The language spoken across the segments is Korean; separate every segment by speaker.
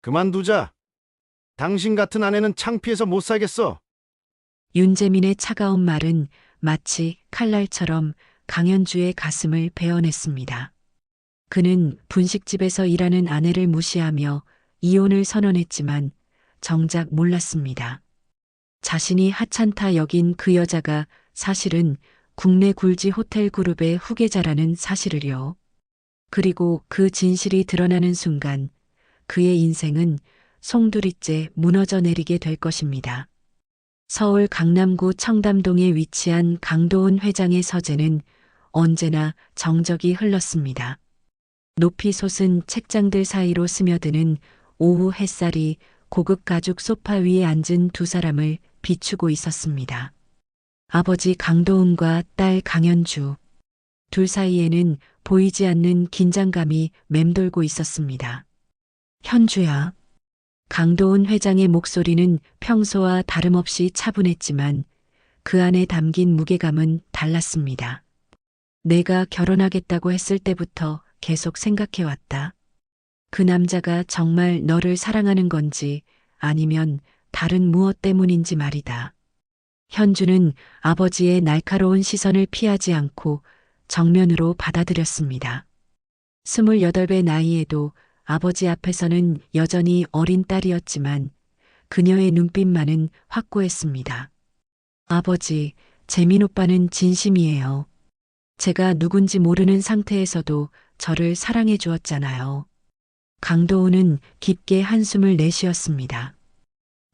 Speaker 1: 그만두자. 당신 같은 아내는 창피해서 못 살겠어.
Speaker 2: 윤재민의 차가운 말은 마치 칼날처럼 강현주의 가슴을 베어냈습니다. 그는 분식집에서 일하는 아내를 무시하며 이혼을 선언했지만 정작 몰랐습니다. 자신이 하찮다 여긴 그 여자가 사실은 국내 굴지 호텔 그룹의 후계자라는 사실을요. 그리고 그 진실이 드러나는 순간 그의 인생은 송두리째 무너져 내리게 될 것입니다. 서울 강남구 청담동에 위치한 강도은 회장의 서재는 언제나 정적이 흘렀습니다. 높이 솟은 책장들 사이로 스며드는 오후 햇살이 고급 가죽 소파 위에 앉은 두 사람을 비추고 있었습니다. 아버지 강도은과 딸 강현주. 둘 사이에는 보이지 않는 긴장감이 맴돌고 있었습니다. 현주야. 강도은 회장의 목소리는 평소와 다름없이 차분했지만 그 안에 담긴 무게감은 달랐습니다. 내가 결혼하겠다고 했을 때부터 계속 생각해왔다. 그 남자가 정말 너를 사랑하는 건지 아니면 다른 무엇 때문인지 말이다. 현주는 아버지의 날카로운 시선을 피하지 않고 정면으로 받아들였습니다. 28배 나이에도 아버지 앞에서는 여전히 어린 딸이었지만 그녀의 눈빛만은 확고했습니다. 아버지, 재민 오빠는 진심이에요. 제가 누군지 모르는 상태에서도 저를 사랑해 주었잖아요. 강도우는 깊게 한숨을 내쉬었습니다.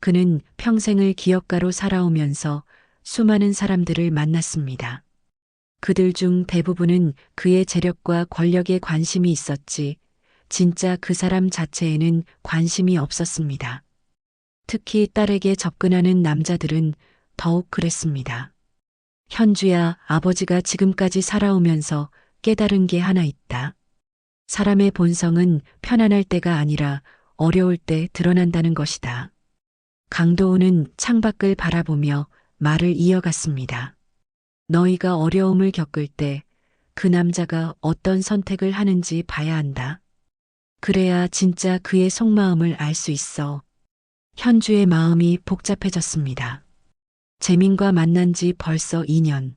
Speaker 2: 그는 평생을 기업가로 살아오면서 수많은 사람들을 만났습니다. 그들 중 대부분은 그의 재력과 권력에 관심이 있었지, 진짜 그 사람 자체에는 관심이 없었습니다. 특히 딸에게 접근하는 남자들은 더욱 그랬습니다. 현주야, 아버지가 지금까지 살아오면서 깨달은 게 하나 있다. 사람의 본성은 편안할 때가 아니라 어려울 때 드러난다는 것이다. 강도우는 창밖을 바라보며 말을 이어갔습니다. 너희가 어려움을 겪을 때 그 남자가 어떤 선택을 하는지 봐야 한다. 그래야 진짜 그의 속마음을 알 수 있어. 현주의 마음이 복잡해졌습니다. 재민과 만난 지 벌써 2년.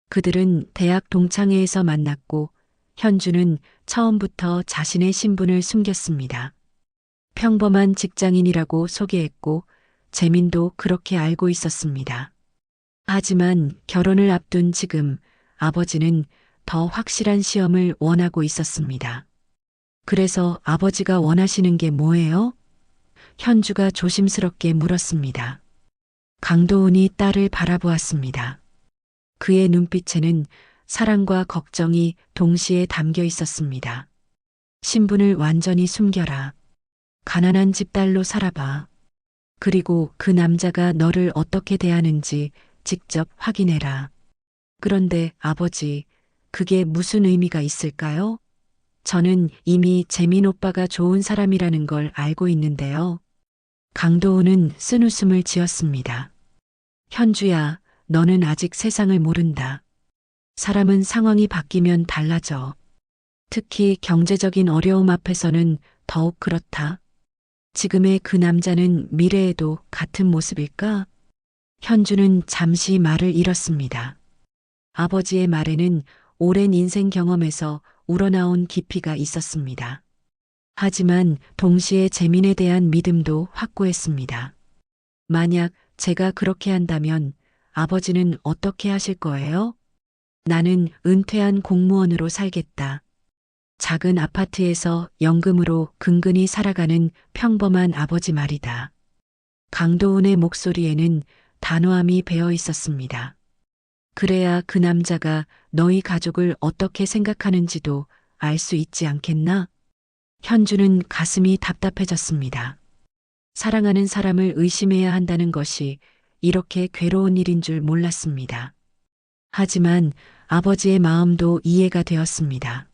Speaker 2: 그들은 대학 동창회에서 만났고 현주는 처음부터 자신의 신분을 숨겼습니다. 평범한 직장인이라고 소개했고 재민도 그렇게 알고 있었습니다. 하지만 결혼을 앞둔 지금 아버지는 더 확실한 시험을 원하고 있었습니다. 그래서 아버지가 원하시는 게 뭐예요? 현주가 조심스럽게 물었습니다. 강도훈이 딸을 바라보았습니다. 그의 눈빛에는 사랑과 걱정이 동시에 담겨 있었습니다. 신분을 완전히 숨겨라. 가난한 집 딸로 살아봐. 그리고 그 남자가 너를 어떻게 대하는지 직접 확인해라. 그런데 아버지, 그게 무슨 의미가 있을까요? 저는 이미 재민 오빠가 좋은 사람이라는 걸 알고 있는데요. 강도우는 쓴웃음을 지었습니다. 현주야, 너는 아직 세상을 모른다. 사람은 상황이 바뀌면 달라져. 특히 경제적인 어려움 앞에서는 더욱 그렇다. 지금의 그 남자는 미래에도 같은 모습일까? 현주는 잠시 말을 잃었습니다. 아버지의 말에는 오랜 인생 경험에서 우러나온 깊이가 있었습니다. 하지만 동시에 재민에 대한 믿음도 확고했습니다. 만약 제가 그렇게 한다면 아버지는 어떻게 하실 거예요? 나는 은퇴한 공무원으로 살겠다. 작은 아파트에서 연금으로 근근히 살아가는 평범한 아버지 말이다. 강도훈의 목소리에는 단호함이 배어 있었습니다. 그래야 그 남자가 너희 가족을 어떻게 생각하는지도 알 수 있지 않겠나? 현주는 가슴이 답답해졌습니다. 사랑하는 사람을 의심해야 한다는 것이 이렇게 괴로운 일인 줄 몰랐습니다. 하지만 아버지의 마음도 이해가 되었습니다.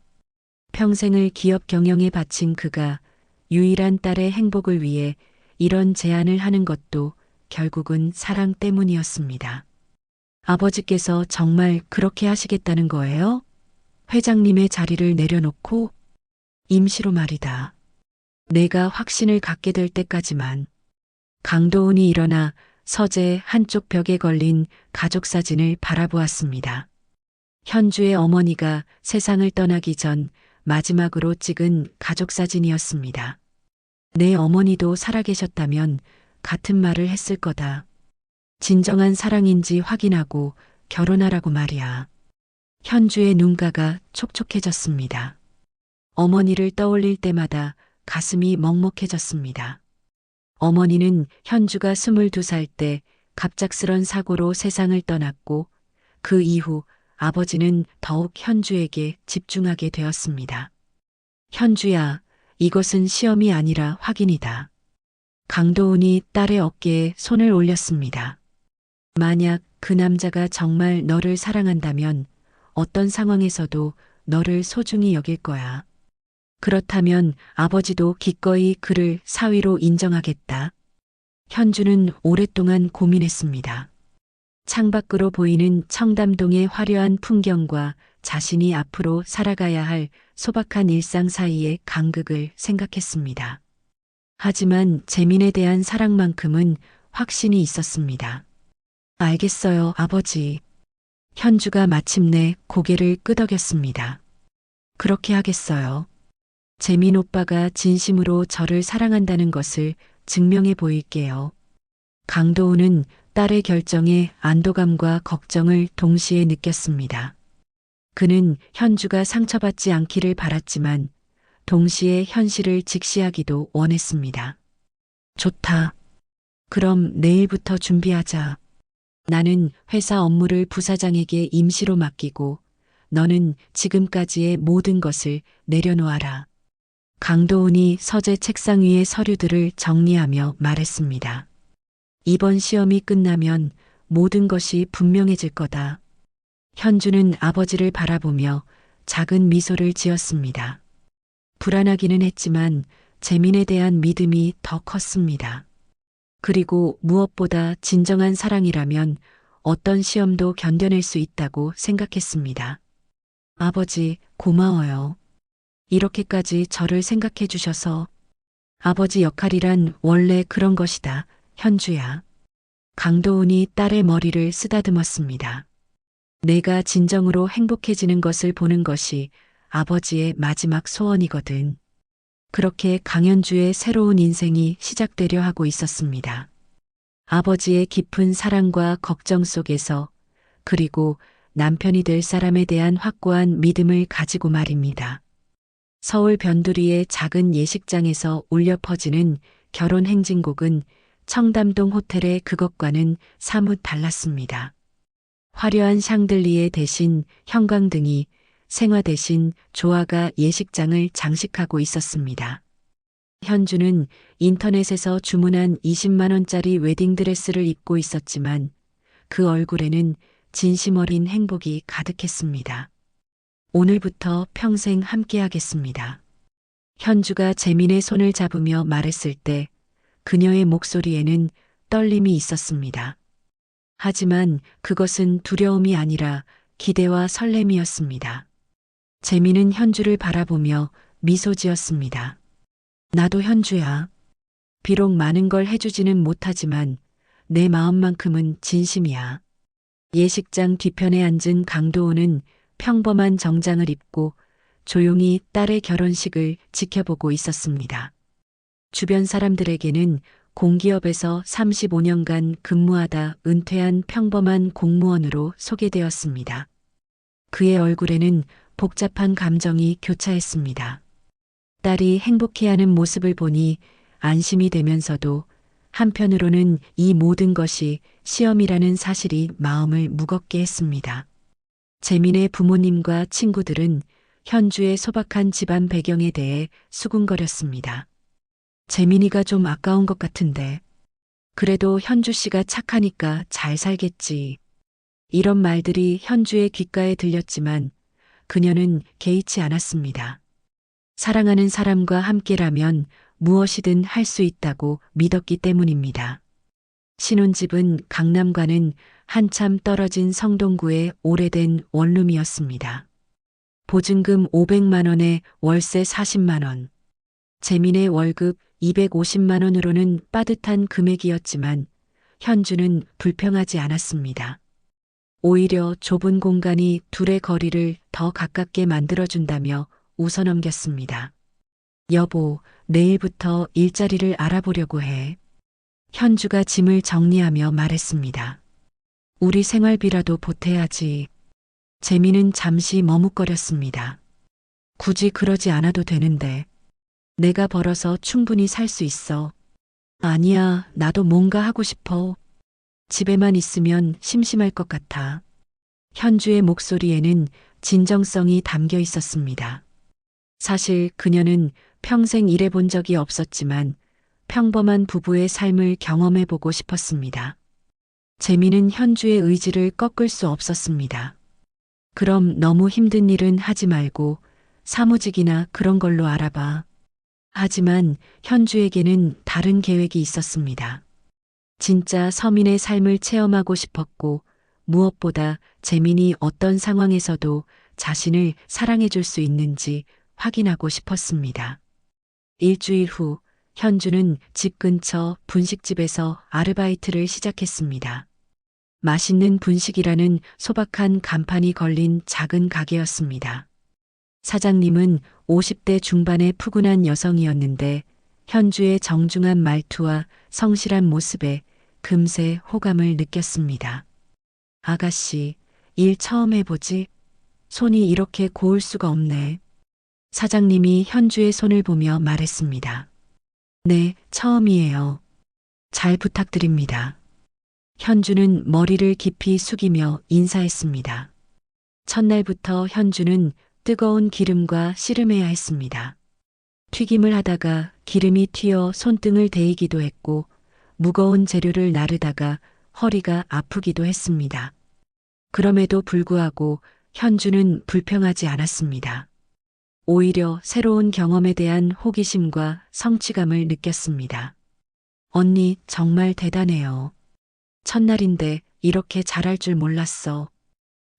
Speaker 2: 평생을 기업 경영에 바친 그가 유일한 딸의 행복을 위해 이런 제안을 하는 것도 결국은 사랑 때문이었습니다. 아버지께서 정말 그렇게 하시겠다는 거예요? 회장님의 자리를 내려놓고 임시로 말이다. 내가 확신을 갖게 될 때까지만. 강도훈이 일어나 서재 한쪽 벽에 걸린 가족 사진을 바라보았습니다. 현주의 어머니가 세상을 떠나기 전 마지막으로 찍은 가족 사진이었습니다. 내 어머니도 살아계셨다면 같은 말을 했을 거다. 진정한 사랑인지 확인하고 결혼하라고 말이야. 현주의 눈가가 촉촉해졌습니다. 어머니를 떠올릴 때마다 가슴이 먹먹해졌습니다. 어머니는 현주가 22살 때 갑작스런 사고로 세상을 떠났고 그 이후 아버지는 더욱 현주에게 집중하게 되었습니다. 현주야, 이것은 시험이 아니라 확인이다. 강도훈이 딸의 어깨에 손을 올렸습니다. 만약 그 남자가 정말 너를 사랑한다면 어떤 상황에서도 너를 소중히 여길 거야. 그렇다면 아버지도 기꺼이 그를 사위로 인정하겠다. 현주는 오랫동안 고민했습니다. 창밖으로 보이는 청담동의 화려한 풍경과 자신이 앞으로 살아가야 할 소박한 일상 사이의 간극을 생각했습니다. 하지만 재민에 대한 사랑만큼은 확신이 있었습니다. 알겠어요, 아버지. 현주가 마침내 고개를 끄덕였습니다. 그렇게 하겠어요. 재민 오빠가 진심으로 저를 사랑한다는 것을 증명해 보일게요. 강도훈은 딸의 결정에 안도감과 걱정을 동시에 느꼈습니다. 그는 현주가 상처받지 않기를 바랐지만 동시에 현실을 직시하기도 원했습니다. 좋다. 그럼 내일부터 준비하자. 나는 회사 업무를 부사장에게 임시로 맡기고 너는 지금까지의 모든 것을 내려놓아라. 강도훈이 서재 책상 위의 서류들을 정리하며 말했습니다. 이번 시험이 끝나면 모든 것이 분명해질 거다. 현주는 아버지를 바라보며 작은 미소를 지었습니다. 불안하기는 했지만 재민에 대한 믿음이 더 컸습니다. 그리고 무엇보다 진정한 사랑이라면 어떤 시험도 견뎌낼 수 있다고 생각했습니다. 아버지, 고마워요. 이렇게까지 저를 생각해 주셔서. 아버지 역할이란 원래 그런 것이다, 현주야. 강도훈이 딸의 머리를 쓰다듬었습니다. 내가 진정으로 행복해지는 것을 보는 것이 아버지의 마지막 소원이거든. 그렇게 강현주의 새로운 인생이 시작되려 하고 있었습니다. 아버지의 깊은 사랑과 걱정 속에서, 그리고 남편이 될 사람에 대한 확고한 믿음을 가지고 말입니다. 서울 변두리의 작은 예식장에서 울려 퍼지는 결혼 행진곡은 청담동 호텔의 그것과는 사뭇 달랐습니다. 화려한 샹들리에 대신 형광등이, 생화 대신 조화가 예식장을 장식하고 있었습니다. 현주는 인터넷에서 주문한 20만 원짜리 웨딩드레스를 입고 있었지만 그 얼굴에는 진심 어린 행복이 가득했습니다. 오늘부터 평생 함께하겠습니다. 현주가 재민의 손을 잡으며 말했을 때 그녀의 목소리에는 떨림이 있었습니다. 하지만 그것은 두려움이 아니라 기대와 설렘이었습니다. 재민은 현주를 바라보며 미소 지었습니다. 나도 현주야. 비록 많은 걸 해주지는 못하지만 내 마음만큼은 진심이야. 예식장 뒤편에 앉은 강도훈은 평범한 정장을 입고 조용히 딸의 결혼식을 지켜보고 있었습니다. 주변 사람들에게는 공기업에서 35년간 근무하다 은퇴한 평범한 공무원으로 소개되었습니다. 그의 얼굴에는 복잡한 감정이 교차했습니다. 딸이 행복해하는 모습을 보니 안심이 되면서도 한편으로는 이 모든 것이 시험이라는 사실이 마음을 무겁게 했습니다. 재민의 부모님과 친구들은 현주의 소박한 집안 배경에 대해 수군거렸습니다. 재민이가 좀 아까운 것 같은데. 그래도 현주 씨가 착하니까 잘 살겠지. 이런 말들이 현주의 귓가에 들렸지만 그녀는 개의치 않았습니다. 사랑하는 사람과 함께라면 무엇이든 할 수 있다고 믿었기 때문입니다. 신혼집은 강남과는 한참 떨어진 성동구의 오래된 원룸이었습니다. 보증금 500만 원에 월세 40만 원. 재민의 월급 250만 원으로는 빠듯한 금액이었지만 현주는 불평하지 않았습니다. 오히려 좁은 공간이 둘의 거리를 더 가깝게 만들어준다며 웃어넘겼습니다. 여보, 내일부터 일자리를 알아보려고 해. 현주가 짐을 정리하며 말했습니다. 우리 생활비라도 보태야지. 재민은 잠시 머뭇거렸습니다. 굳이 그러지 않아도 되는데. 내가 벌어서 충분히 살 수 있어. 아니야, 나도 뭔가 하고 싶어. 집에만 있으면 심심할 것 같아. 현주의 목소리에는 진정성이 담겨 있었습니다. 사실 그녀는 평생 일해본 적이 없었지만 평범한 부부의 삶을 경험해보고 싶었습니다. 재미는 현주의 의지를 꺾을 수 없었습니다. 그럼 너무 힘든 일은 하지 말고 사무직이나 그런 걸로 알아봐. 하지만 현주에게는 다른 계획이 있었습니다. 진짜 서민의 삶을 체험하고 싶었고 무엇보다 재민이 어떤 상황에서도 자신을 사랑해 줄 수 있는지 확인하고 싶었습니다. 일주일 후 현주는 집 근처 분식집에서 아르바이트를 시작했습니다. 맛있는 분식이라는 소박한 간판이 걸린 작은 가게였습니다. 사장님은 50대 중반의 푸근한 여성이었는데 현주의 정중한 말투와 성실한 모습에 금세 호감을 느꼈습니다. 아가씨, 일 처음 해보지? 손이 이렇게 고울 수가 없네. 사장님이 현주의 손을 보며 말했습니다. 네, 처음이에요. 잘 부탁드립니다. 현주는 머리를 깊이 숙이며 인사했습니다. 첫날부터 현주는 뜨거운 기름과 씨름해야 했습니다. 튀김을 하다가 기름이 튀어 손등을 데이기도 했고 무거운 재료를 나르다가 허리가 아프기도 했습니다. 그럼에도 불구하고 현주는 불평하지 않았습니다. 오히려 새로운 경험에 대한 호기심과 성취감을 느꼈습니다. 언니 정말 대단해요. 첫날인데 이렇게 잘할 줄 몰랐어.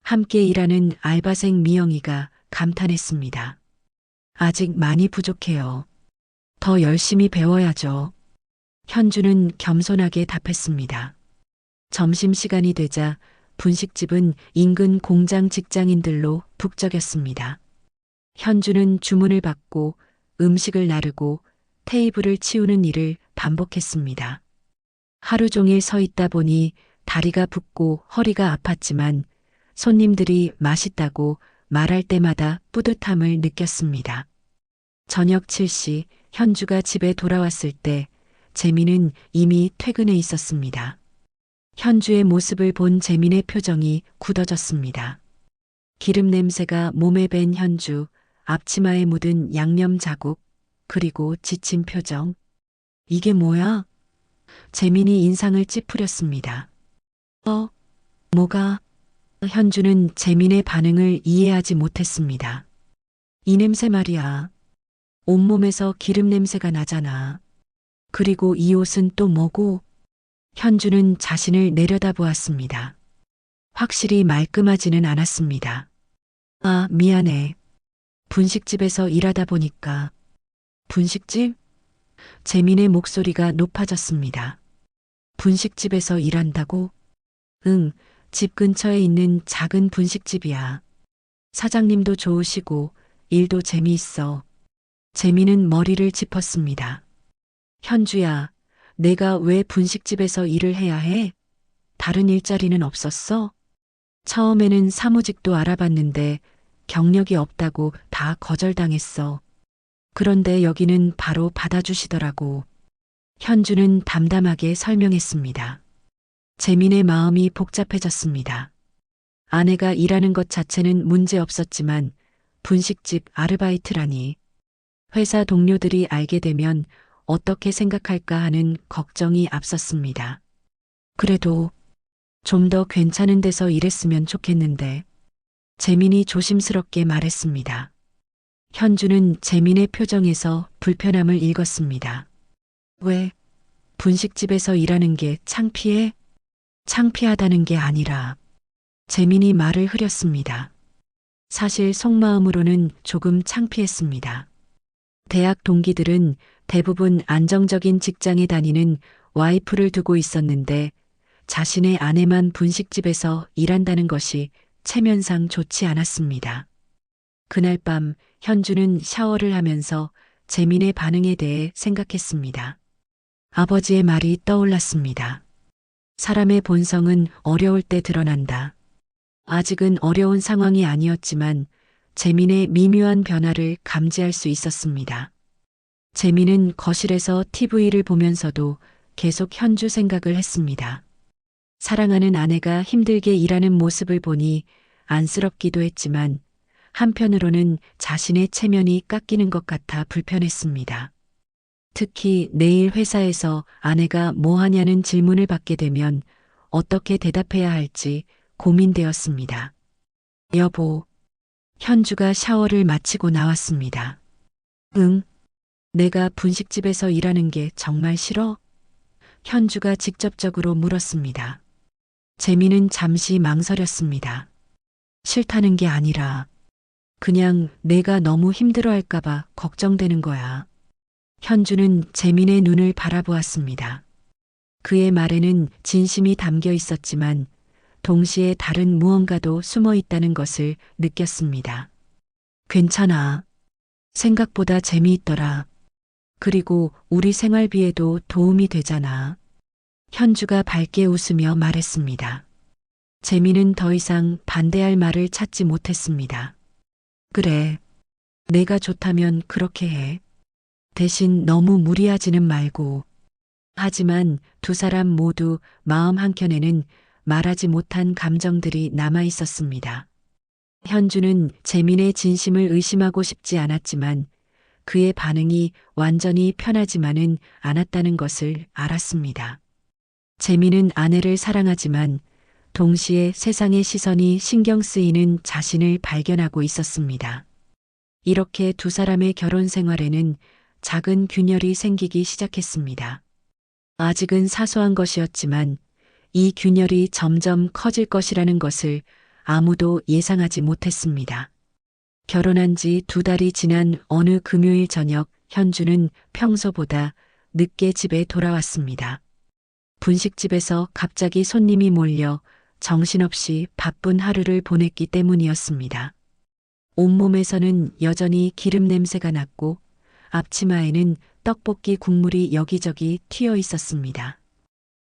Speaker 2: 함께 일하는 알바생 미영이가 감탄했습니다. 아직 많이 부족해요. 더 열심히 배워야죠. 현주는 겸손하게 답했습니다. 점심시간이 되자 분식집은 인근 공장 직장인들로 북적였습니다. 현주는 주문을 받고 음식을 나르고 테이블을 치우는 일을 반복했습니다. 하루 종일 서 있다 보니 다리가 붓고 허리가 아팠지만 손님들이 맛있다고 말할 때마다 뿌듯함을 느꼈습니다. 저녁 7시 현주가 집에 돌아왔을 때 재민은 이미 퇴근해 있었습니다. 현주의 모습을 본 재민의 표정이 굳어졌습니다. 기름 냄새가 몸에 밴 현주, 앞치마에 묻은 양념 자국, 그리고 지친 표정. 이게 뭐야? 재민이 인상을 찌푸렸습니다. 뭐가? 현주는 재민의 반응을 이해하지 못했습니다. 이 냄새 말이야. 온몸에서 기름 냄새가 나잖아. 그리고 이 옷은 또 뭐고? 현주는 자신을 내려다보았습니다. 확실히 말끔하지는 않았습니다. 아, 미안해. 분식집에서 일하다 보니까. 분식집? 재민의 목소리가 높아졌습니다. 분식집에서 일한다고? 응, 집 근처에 있는 작은 분식집이야. 사장님도 좋으시고 일도 재미있어. 재민은 머리를 짚었습니다. 현주야, 내가 왜 분식집에서 일을 해야 해? 다른 일자리는 없었어? 처음에는 사무직도 알아봤는데 경력이 없다고 다 거절당했어. 그런데 여기는 바로 받아주시더라고. 현주는 담담하게 설명했습니다. 재민의 마음이 복잡해졌습니다. 아내가 일하는 것 자체는 문제 없었지만 분식집 아르바이트라니. 회사 동료들이 알게 되면 어떻게 생각할까 하는 걱정이 앞섰습니다. 그래도 좀 더 괜찮은 데서 일했으면 좋겠는데. 재민이 조심스럽게 말했습니다. 현주는 재민의 표정에서 불편함을 읽었습니다. 왜? 분식집에서 일하는 게 창피해? 창피하다는 게 아니라. 재민이 말을 흐렸습니다. 사실 속마음으로는 조금 창피했습니다. 대학 동기들은 대부분 안정적인 직장에 다니는 와이프를 두고 있었는데 자신의 아내만 분식집에서 일한다는 것이 체면상 좋지 않았습니다. 그날 밤 현주는 샤워를 하면서 재민의 반응에 대해 생각했습니다. 아버지의 말이 떠올랐습니다. 사람의 본성은 어려울 때 드러난다. 아직은 어려운 상황이 아니었지만 재민의 미묘한 변화를 감지할 수 있었습니다. 재민은 거실에서 TV를 보면서도 계속 현주 생각을 했습니다. 사랑하는 아내가 힘들게 일하는 모습을 보니 안쓰럽기도 했지만 한편으로는 자신의 체면이 깎이는 것 같아 불편했습니다. 특히 내일 회사에서 아내가 뭐 하냐는 질문을 받게 되면 어떻게 대답해야 할지 고민되었습니다. 여보, 현주가 샤워를 마치고 나왔습니다. 응, 내가 분식집에서 일하는 게 정말 싫어? 현주가 직접적으로 물었습니다. 재민은 잠시 망설였습니다. 싫다는 게 아니라 그냥 내가 너무 힘들어할까봐 걱정되는 거야. 현주는 재민의 눈을 바라보았습니다. 그의 말에는 진심이 담겨 있었지만 동시에 다른 무언가도 숨어 있다는 것을 느꼈습니다. 괜찮아. 생각보다 재미있더라. 그리고 우리 생활비에도 도움이 되잖아. 현주가 밝게 웃으며 말했습니다. 재민은 더 이상 반대할 말을 찾지 못했습니다. 그래. 내가 좋다면 그렇게 해. 대신 너무 무리하지는 말고. 하지만 두 사람 모두 마음 한켠에는 말하지 못한 감정들이 남아 있었습니다. 현주는 재민의 진심을 의심하고 싶지 않았지만 그의 반응이 완전히 편하지만은 않았다는 것을 알았습니다. 재민은 아내를 사랑하지만 동시에 세상의 시선이 신경 쓰이는 자신을 발견하고 있었습니다. 이렇게 두 사람의 결혼 생활에는 작은 균열이 생기기 시작했습니다. 아직은 사소한 것이었지만 이 균열이 점점 커질 것이라는 것을 아무도 예상하지 못했습니다. 결혼한 지 2달이 지난 어느 금요일 저녁 현주는 평소보다 늦게 집에 돌아왔습니다. 분식집에서 갑자기 손님이 몰려 정신없이 바쁜 하루를 보냈기 때문이었습니다. 온몸에서는 여전히 기름 냄새가 났고 앞치마에는 떡볶이 국물이 여기저기 튀어 있었습니다.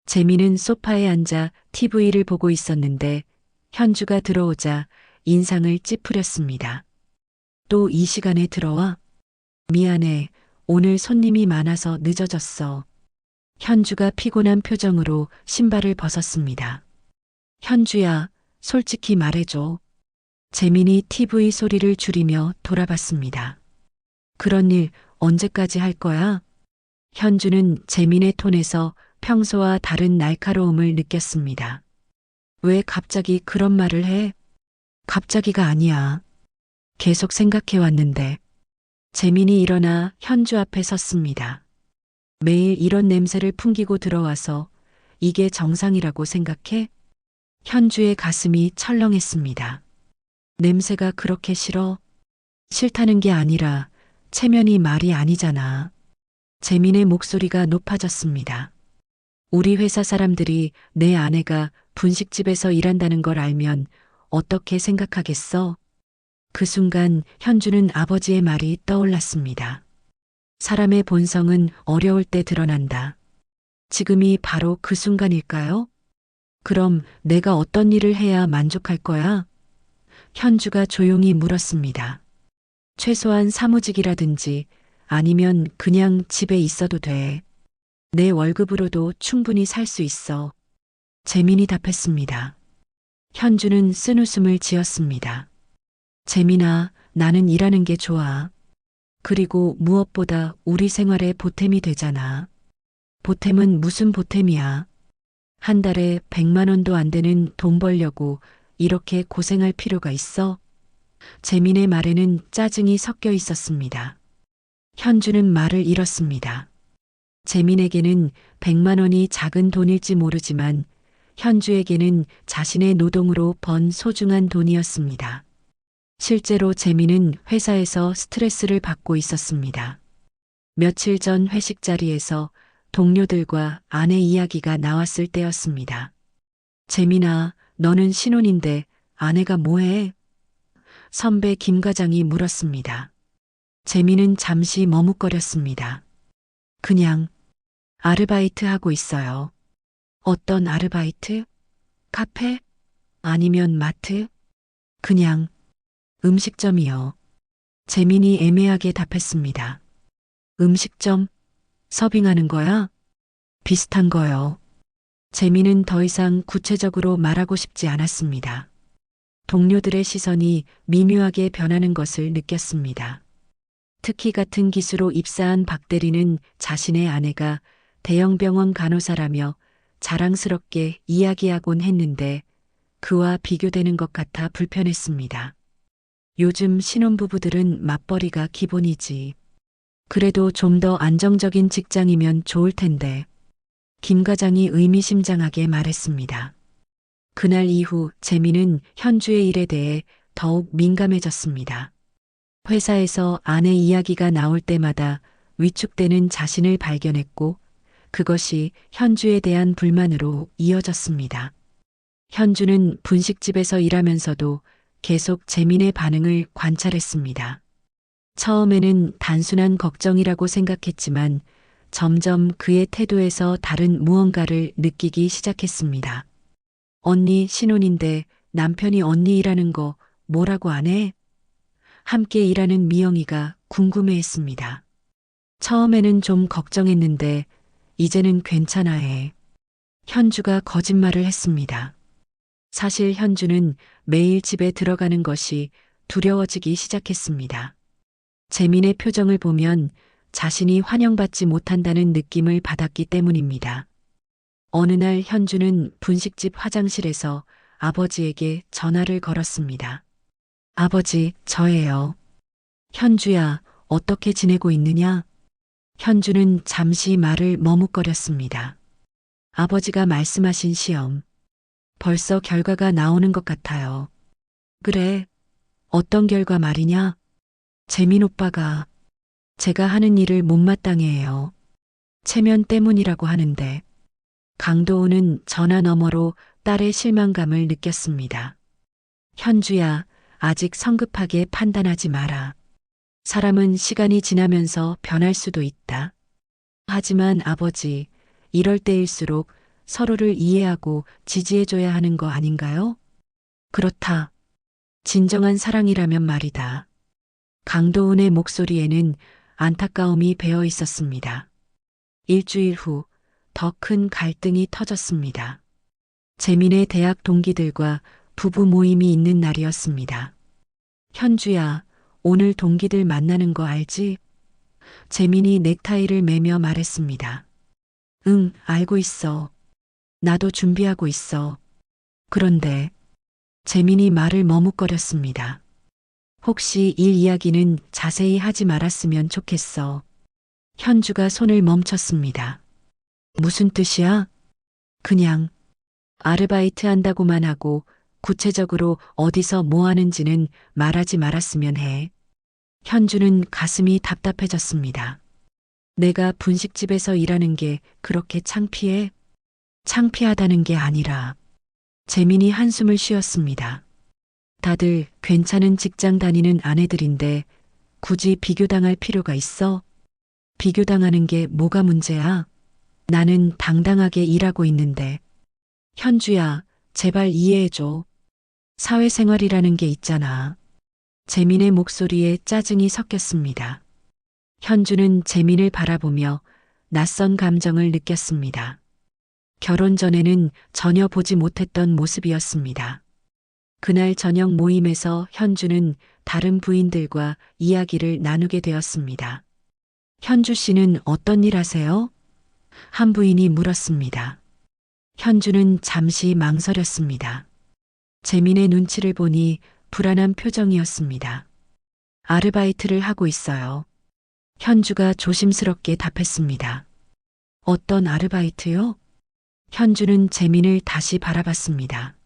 Speaker 2: 재민은 소파에 앉아 TV를 보고 있었는데 현주가 들어오자 인상을 찌푸렸습니다. 또 이 시간에 들어와? 미안해. 오늘 손님이 많아서 늦어졌어. 현주가 피곤한 표정으로 신발을 벗었습니다. 현주야, 솔직히 말해줘. 재민이 TV 소리를 줄이며 돌아봤습니다. 그런 일 언제까지 할 거야? 현주는 재민의 톤에서 평소와 다른 날카로움을 느꼈습니다. 왜 갑자기 그런 말을 해? 갑자기가 아니야. 계속 생각해 왔는데. 재민이 일어나 현주 앞에 섰습니다. 매일 이런 냄새를 풍기고 들어와서 이게 정상이라고 생각해? 현주의 가슴이 철렁했습니다. 냄새가 그렇게 싫어? 싫다는 게 아니라 체면이 말이 아니잖아. 재민의 목소리가 높아졌습니다. 우리 회사 사람들이 내 아내가 분식집에서 일한다는 걸 알면 어떻게 생각하겠어? 그 순간 현주는 아버지의 말이 떠올랐습니다. 사람의 본성은 어려울 때 드러난다. 지금이 바로 그 순간일까요? 그럼 내가 어떤 일을 해야 만족할 거야? 현주가 조용히 물었습니다. 최소한 사무직이라든지 아니면 그냥 집에 있어도 돼. 내 월급으로도 충분히 살 수 있어. 재민이 답했습니다. 현주는 쓴웃음을 지었습니다. 재민아, 나는 일하는 게 좋아. 그리고 무엇보다 우리 생활에 보탬이 되잖아. 보탬은 무슨 보탬이야? 한 달에 100만 원도 안 되는 돈 벌려고 이렇게 고생할 필요가 있어? 재민의 말에는 짜증이 섞여 있었습니다. 현주는 말을 잃었습니다. 재민에게는 100만 원이 작은 돈일지 모르지만 현주에게는 자신의 노동으로 번 소중한 돈이었습니다. 실제로 재민은 회사에서 스트레스를 받고 있었습니다. 며칠 전 회식 자리에서 동료들과 아내 이야기가 나왔을 때였습니다. 재민아, 너는 신혼인데 아내가 뭐해? 선배 김 과장이 물었습니다. 재민은 잠시 머뭇거렸습니다. 그냥 아르바이트 하고 있어요. 어떤 아르바이트? 카페? 아니면 마트? 그냥 음식점이요. 재민이 애매하게 답했습니다. 음식점? 서빙하는 거야? 비슷한 거요. 재민은 더 이상 구체적으로 말하고 싶지 않았습니다. 동료들의 시선이 미묘하게 변하는 것을 느꼈습니다. 특히 같은 기수로 입사한 박 대리는 자신의 아내가 대형병원 간호사라며 자랑스럽게 이야기하곤 했는데 그와 비교되는 것 같아 불편했습니다. 요즘 신혼부부들은 맞벌이가 기본이지. 그래도 좀 더 안정적인 직장이면 좋을 텐데. 김 과장이 의미심장하게 말했습니다. 그날 이후 재민은 현주의 일에 대해 더욱 민감해졌습니다. 회사에서 아내 이야기가 나올 때마다 위축되는 자신을 발견했고 그것이 현주에 대한 불만으로 이어졌습니다. 현주는 분식집에서 일하면서도 계속 재민의 반응을 관찰했습니다. 처음에는 단순한 걱정이라고 생각했지만 점점 그의 태도에서 다른 무언가를 느끼기 시작했습니다. 언니 신혼인데 남편이 언니 일하는 거 뭐라고 안 해? 함께 일하는 미영이가 궁금해했습니다. 처음에는 좀 걱정했는데 이제는 괜찮아 해. 현주가 거짓말을 했습니다. 사실 현주는 매일 집에 들어가는 것이 두려워지기 시작했습니다. 재민의 표정을 보면 자신이 환영받지 못한다는 느낌을 받았기 때문입니다. 어느 날 현주는 분식집 화장실에서 아버지에게 전화를 걸었습니다. 아버지, 저예요. 현주야, 어떻게 지내고 있느냐? 현주는 잠시 말을 머뭇거렸습니다. 아버지가 말씀하신 시험. 벌써 결과가 나오는 것 같아요. 그래. 어떤 결과 말이냐? 재민 오빠가 제가 하는 일을 못마땅해 해요. 체면 때문이라고 하는데. 강도우는 전화 너머로 딸의 실망감을 느꼈습니다. 현주야, 아직 성급하게 판단하지 마라. 사람은 시간이 지나면서 변할 수도 있다. 하지만 아버지, 이럴 때일수록 서로를 이해하고 지지해줘야 하는 거 아닌가요? 그렇다. 진정한 사랑이라면 말이다. 강도은의 목소리에는 안타까움이 배어 있었습니다. 일주일 후 더 큰 갈등이 터졌습니다. 재민의 대학 동기들과 부부 모임이 있는 날이었습니다. 현주야, 오늘 동기들 만나는 거 알지? 재민이 넥타이를 매며 말했습니다. 응, 알고 있어. 나도 준비하고 있어. 그런데 재민이 말을 머뭇거렸습니다. 혹시 일 이야기는 자세히 하지 말았으면 좋겠어. 현주가 손을 멈췄습니다. 무슨 뜻이야? 그냥 아르바이트 한다고만 하고 구체적으로 어디서 뭐 하는지는 말하지 말았으면 해. 현주는 가슴이 답답해졌습니다. 내가 분식집에서 일하는 게 그렇게 창피해? 창피하다는 게 아니라 재민이 한숨을 쉬었습니다. 다들 괜찮은 직장 다니는 아내들인데 굳이 비교당할 필요가 있어? 비교당하는 게 뭐가 문제야? 나는 당당하게 일하고 있는데. 현주야, 제발 이해해줘. 사회생활이라는 게 있잖아. 재민의 목소리에 짜증이 섞였습니다. 현주는 재민을 바라보며 낯선 감정을 느꼈습니다. 결혼 전에는 전혀 보지 못했던 모습이었습니다. 그날 저녁 모임에서 현주는 다른 부인들과 이야기를 나누게 되었습니다. 현주 씨는 어떤 일 하세요? 한 부인이 물었습니다. 현주는 잠시 망설였습니다. 재민의 눈치를 보니 불안한 표정이었습니다. 아르바이트를 하고 있어요. 현주가 조심스럽게 답했습니다. 어떤 아르바이트요? 현주는 재민을 다시 바라봤습니다.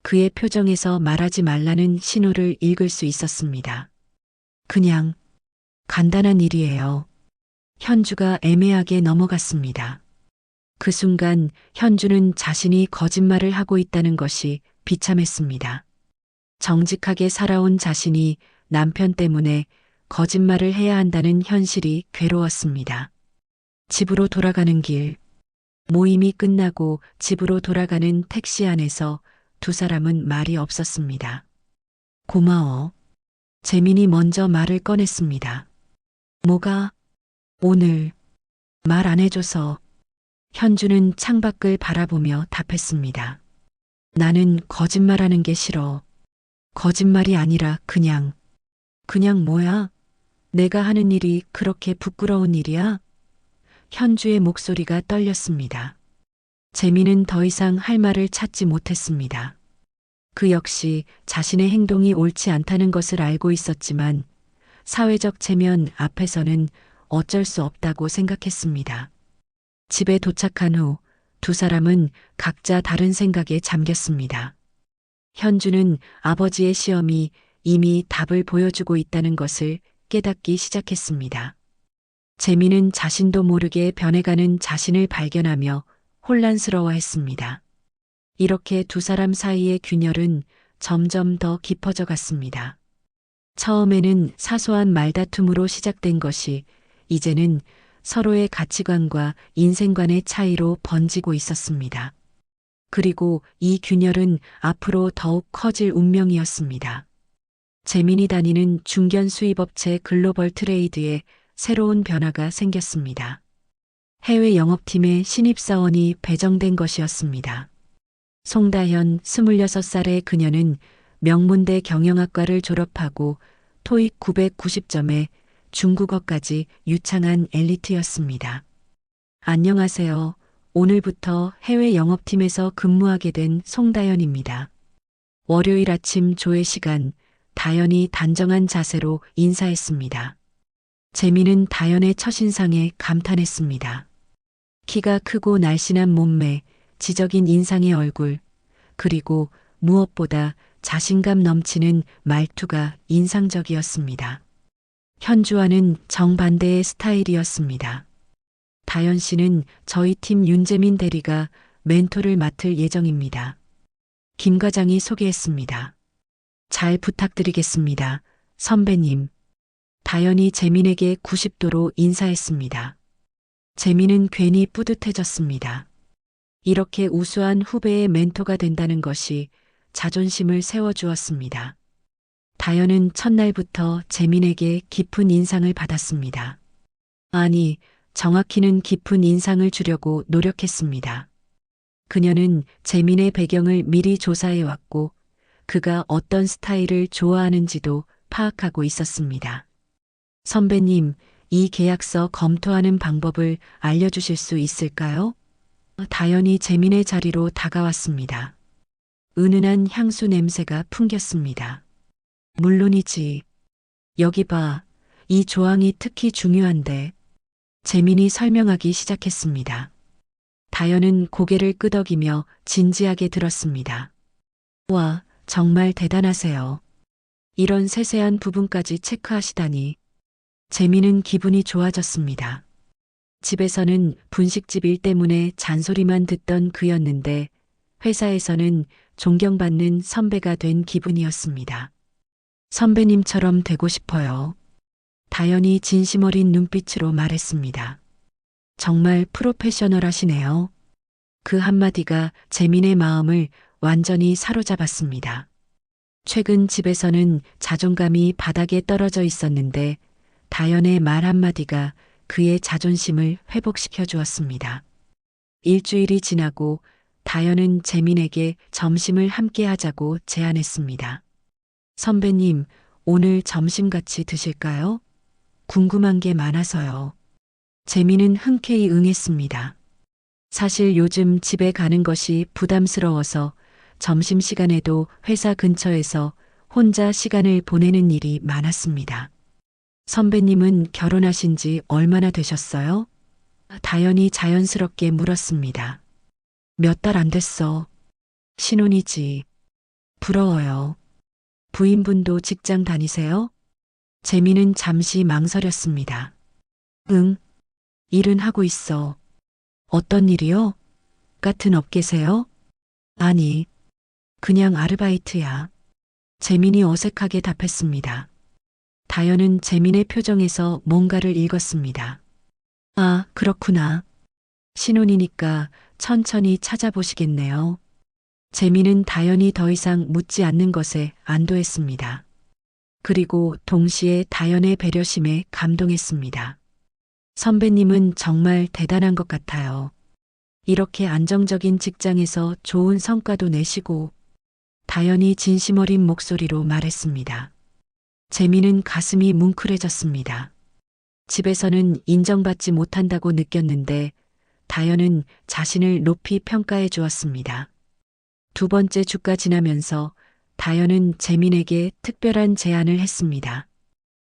Speaker 2: 그의 표정에서 말하지 말라는 신호를 읽을 수 있었습니다. 그냥 간단한 일이에요. 현주가 애매하게 넘어갔습니다. 그 순간 현주는 자신이 거짓말을 하고 있다는 것이 비참했습니다. 정직하게 살아온 자신이 남편 때문에 거짓말을 해야 한다는 현실이 괴로웠습니다. 집으로 돌아가는 길, 모임이 끝나고 집으로 돌아가는 택시 안에서 두 사람은 말이 없었습니다. 고마워. 재민이 먼저 말을 꺼냈습니다. 뭐가? 오늘 말 안 해줘서. 현주는 창밖을 바라보며 답했습니다. 나는 거짓말하는 게 싫어. 거짓말이 아니라 그냥 뭐야? 내가 하는 일이 그렇게 부끄러운 일이야? 현주의 목소리가 떨렸습니다. 재민은 더 이상 할 말을 찾지 못했습니다. 그 역시 자신의 행동이 옳지 않다는 것을 알고 있었지만 사회적 체면 앞에서는 어쩔 수 없다고 생각했습니다. 집에 도착한 후 두 사람은 각자 다른 생각에 잠겼습니다. 현주는 아버지의 시험이 이미 답을 보여주고 있다는 것을 깨닫기 시작했습니다. 재민은 자신도 모르게 변해가는 자신을 발견하며 혼란스러워했습니다. 이렇게 두 사람 사이의 균열은 점점 더 깊어져 갔습니다. 처음에는 사소한 말다툼으로 시작된 것이 이제는 서로의 가치관과 인생관의 차이로 번지고 있었습니다. 그리고 이 균열은 앞으로 더욱 커질 운명이었습니다. 재민이 다니는 중견 수입업체 글로벌 트레이드에 새로운 변화가 생겼습니다. 해외 영업팀에 신입사원이 배정된 것이었습니다. 송다현 26살의 그녀는 명문대 경영학과를 졸업하고 토익 990점에 중국어까지 유창한 엘리트였습니다. 안녕하세요. 오늘부터 해외 영업팀에서 근무하게 된 송다현입니다. 월요일 아침 조회 시간, 다현이 단정한 자세로 인사했습니다. 재민은 다현의 첫인상에 감탄했습니다. 키가 크고 날씬한 몸매, 지적인 인상의 얼굴, 그리고 무엇보다 자신감 넘치는 말투가 인상적이었습니다. 현주와는 정반대의 스타일이었습니다. 다현 씨는 저희 팀 윤재민 대리가 멘토를 맡을 예정입니다. 김 과장이 소개했습니다. 잘 부탁드리겠습니다. 선배님. 다현이 재민에게 90도로 인사했습니다. 재민은 괜히 뿌듯해졌습니다. 이렇게 우수한 후배의 멘토가 된다는 것이 자존심을 세워주었습니다. 다현은 첫날부터 재민에게 깊은 인상을 받았습니다. 아니, 정확히는 깊은 인상을 주려고 노력했습니다. 그녀는 재민의 배경을 미리 조사해왔고 그가 어떤 스타일을 좋아하는지도 파악하고 있었습니다. 선배님, 이 계약서 검토하는 방법을 알려주실 수 있을까요? 다현이 재민의 자리로 다가왔습니다. 은은한 향수 냄새가 풍겼습니다. 물론이지. 여기 봐. 이 조항이 특히 중요한데. 재민이 설명하기 시작했습니다. 다현은 고개를 끄덕이며 진지하게 들었습니다. 와, 정말 대단하세요. 이런 세세한 부분까지 체크하시다니. 재민은 기분이 좋아졌습니다. 집에서는 분식집 일 때문에 잔소리만 듣던 그였는데 회사에서는 존경받는 선배가 된 기분이었습니다. 선배님처럼 되고 싶어요. 다현이 진심 어린 눈빛으로 말했습니다. 정말 프로페셔널하시네요. 그 한마디가 재민의 마음을 완전히 사로잡았습니다. 최근 집에서는 자존감이 바닥에 떨어져 있었는데 다현의 말 한마디가 그의 자존심을 회복시켜 주었습니다. 일주일이 지나고 다현은 재민에게 점심을 함께 하자고 제안했습니다. 선배님, 오늘 점심 같이 드실까요? 궁금한 게 많아서요. 재민은 흔쾌히 응했습니다. 사실 요즘 집에 가는 것이 부담스러워서 점심시간에도 회사 근처에서 혼자 시간을 보내는 일이 많았습니다. 선배님은 결혼하신 지 얼마나 되셨어요? 다현이 자연스럽게 물었습니다. 몇 달 안 됐어. 신혼이지. 부러워요. 부인분도 직장 다니세요? 재민은 잠시 망설였습니다. 응, 일은 하고 있어. 어떤 일이요? 같은 업계세요? 아니, 그냥 아르바이트야. 재민이 어색하게 답했습니다. 다현은 재민의 표정에서 뭔가를 읽었습니다. 아, 그렇구나. 신혼이니까 천천히 찾아보시겠네요. 재민은 다현이 더 이상 묻지 않는 것에 안도했습니다. 그리고 동시에 다현의 배려심에 감동했습니다. 선배님은 정말 대단한 것 같아요. 이렇게 안정적인 직장에서 좋은 성과도 내시고, 다현이 진심 어린 목소리로 말했습니다. 재민은 가슴이 뭉클해졌습니다. 집에서는 인정받지 못한다고 느꼈는데 다현은 자신을 높이 평가해 주었습니다. 두 번째 주가 지나면서 다현은 재민에게 특별한 제안을 했습니다.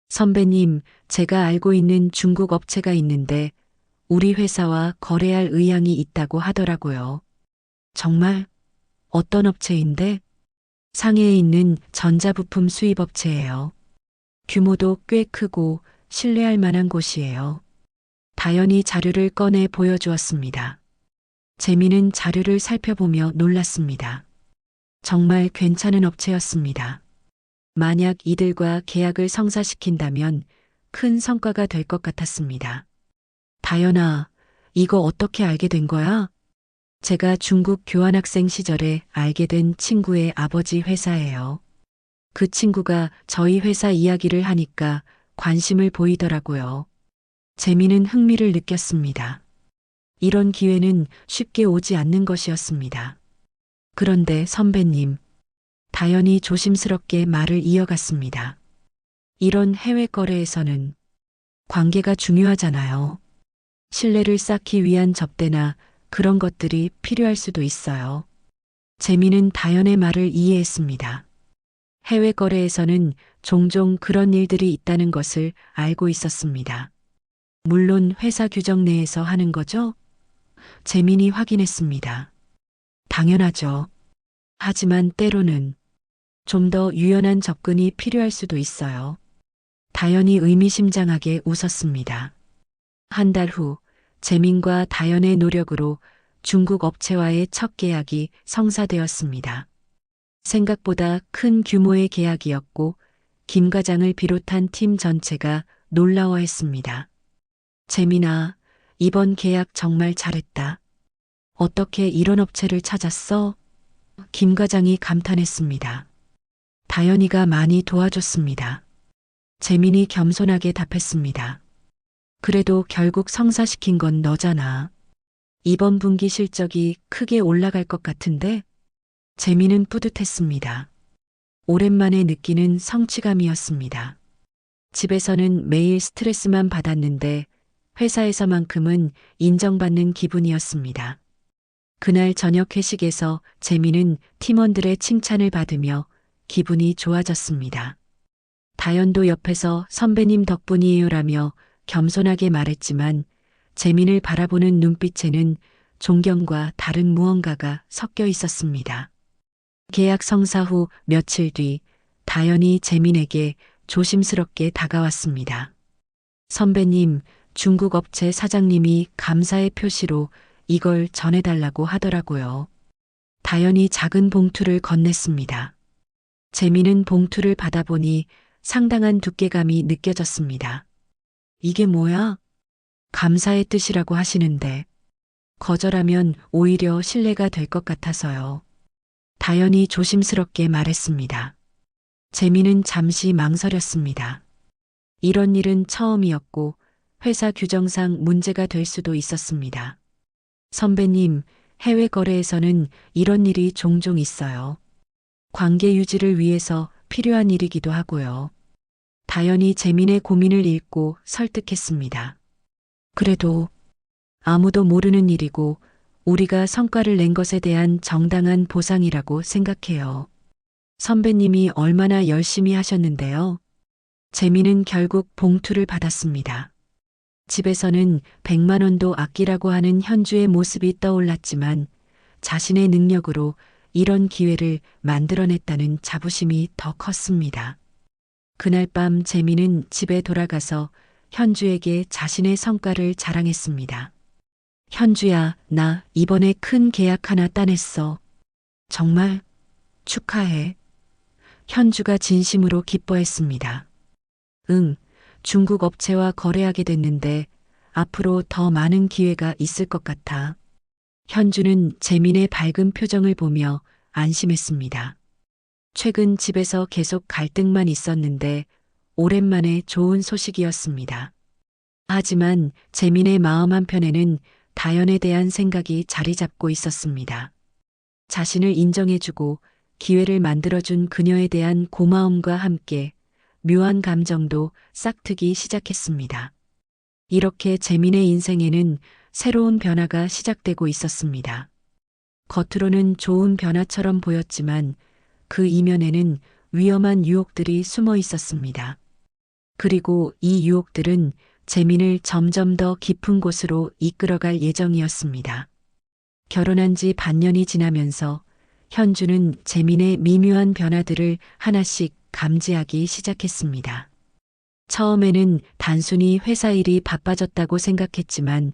Speaker 2: 선배님, 제가 알고 있는 중국 업체가 있는데 우리 회사와 거래할 의향이 있다고 하더라고요. 정말? 어떤 업체인데? 상해에 있는 전자부품 수입업체예요. 규모도 꽤 크고 신뢰할 만한 곳이에요. 다현이 자료를 꺼내 보여주었습니다. 재민은 자료를 살펴보며 놀랐습니다. 정말 괜찮은 업체였습니다. 만약 이들과 계약을 성사시킨다면 큰 성과가 될 것 같았습니다. 다현아, 이거 어떻게 알게 된 거야? 제가 중국 교환학생 시절에 알게 된 친구의 아버지 회사예요. 그 친구가 저희 회사 이야기를 하니까 관심을 보이더라고요. 재미는 흥미를 느꼈습니다. 이런 기회는 쉽게 오지 않는 것이었습니다. 그런데 선배님, 다현이 조심스럽게 말을 이어갔습니다. 이런 해외 거래에서는 관계가 중요하잖아요. 신뢰를 쌓기 위한 접대나 그런 것들이 필요할 수도 있어요. 재미는 다현의 말을 이해했습니다. 해외 거래에서는 종종 그런 일들이 있다는 것을 알고 있었습니다. 물론 회사 규정 내에서 하는 거죠? 재민이 확인했습니다. 당연하죠. 하지만 때로는 좀 더 유연한 접근이 필요할 수도 있어요. 다현이 의미심장하게 웃었습니다. 한 달 후, 재민과 다현의 노력으로 중국 업체와의 첫 계약이 성사되었습니다. 생각보다 큰 규모의 계약이었고, 김 과장을 비롯한 팀 전체가 놀라워했습니다. 재민아, 이번 계약 정말 잘했다. 어떻게 이런 업체를 찾았어? 김 과장이 감탄했습니다. 다현이가 많이 도와줬습니다. 재민이 겸손하게 답했습니다. 그래도 결국 성사시킨 건 너잖아. 이번 분기 실적이 크게 올라갈 것 같은데? 재민은 뿌듯했습니다. 오랜만에 느끼는 성취감이었습니다. 집에서는 매일 스트레스만 받았는데 회사에서만큼은 인정받는 기분이었습니다. 그날 저녁 회식에서 재민은 팀원들의 칭찬을 받으며 기분이 좋아졌습니다. 다현도 옆에서 선배님 덕분이에요라며 겸손하게 말했지만 재민을 바라보는 눈빛에는 존경과 다른 무언가가 섞여 있었습니다. 계약 성사 후 며칠 뒤 다현이 재민에게 조심스럽게 다가왔습니다. 선배님, 중국 업체 사장님이 감사의 표시로 이걸 전해달라고 하더라고요. 다현이 작은 봉투를 건넸습니다. 재민은 봉투를 받아보니 상당한 두께감이 느껴졌습니다. 이게 뭐야? 감사의 뜻이라고 하시는데 거절하면 오히려 신뢰가 될 것 같아서요. 다현이 조심스럽게 말했습니다. 재민은 잠시 망설였습니다. 이런 일은 처음이었고 회사 규정상 문제가 될 수도 있었습니다. 선배님, 해외 거래에서는 이런 일이 종종 있어요. 관계 유지를 위해서 필요한 일이기도 하고요. 다현이 재민의 고민을 읽고 설득했습니다. 그래도 아무도 모르는 일이고 우리가 성과를 낸 것에 대한 정당한 보상이라고 생각해요. 선배님이 얼마나 열심히 하셨는데요. 재민은 결국 봉투를 받았습니다. 집에서는 100만 원도 아끼라고 하는 현주의 모습이 떠올랐지만 자신의 능력으로 이런 기회를 만들어냈다는 자부심이 더 컸습니다. 그날 밤 재민은 집에 돌아가서 현주에게 자신의 성과를 자랑했습니다. 현주야, 나 이번에 큰 계약 하나 따냈어. 정말 축하해. 현주가 진심으로 기뻐했습니다. 응, 중국 업체와 거래하게 됐는데 앞으로 더 많은 기회가 있을 것 같아. 현주는 재민의 밝은 표정을 보며 안심했습니다. 최근 집에서 계속 갈등만 있었는데 오랜만에 좋은 소식이었습니다. 하지만 재민의 마음 한편에는 다연에 대한 생각이 자리 잡고 있었습니다. 자신을 인정해주고 기회를 만들어준 그녀에 대한 고마움과 함께 묘한 감정도 싹트기 시작했습니다. 이렇게 재민의 인생에는 새로운 변화가 시작되고 있었습니다. 겉으로는 좋은 변화처럼 보였지만 그 이면에는 위험한 유혹들이 숨어 있었습니다. 그리고 이 유혹들은 재민을 점점 더 깊은 곳으로 이끌어갈 예정이었습니다. 결혼한 지 반년이 지나면서 현주는 재민의 미묘한 변화들을 하나씩 감지하기 시작했습니다. 처음에는 단순히 회사 일이 바빠졌다고 생각했지만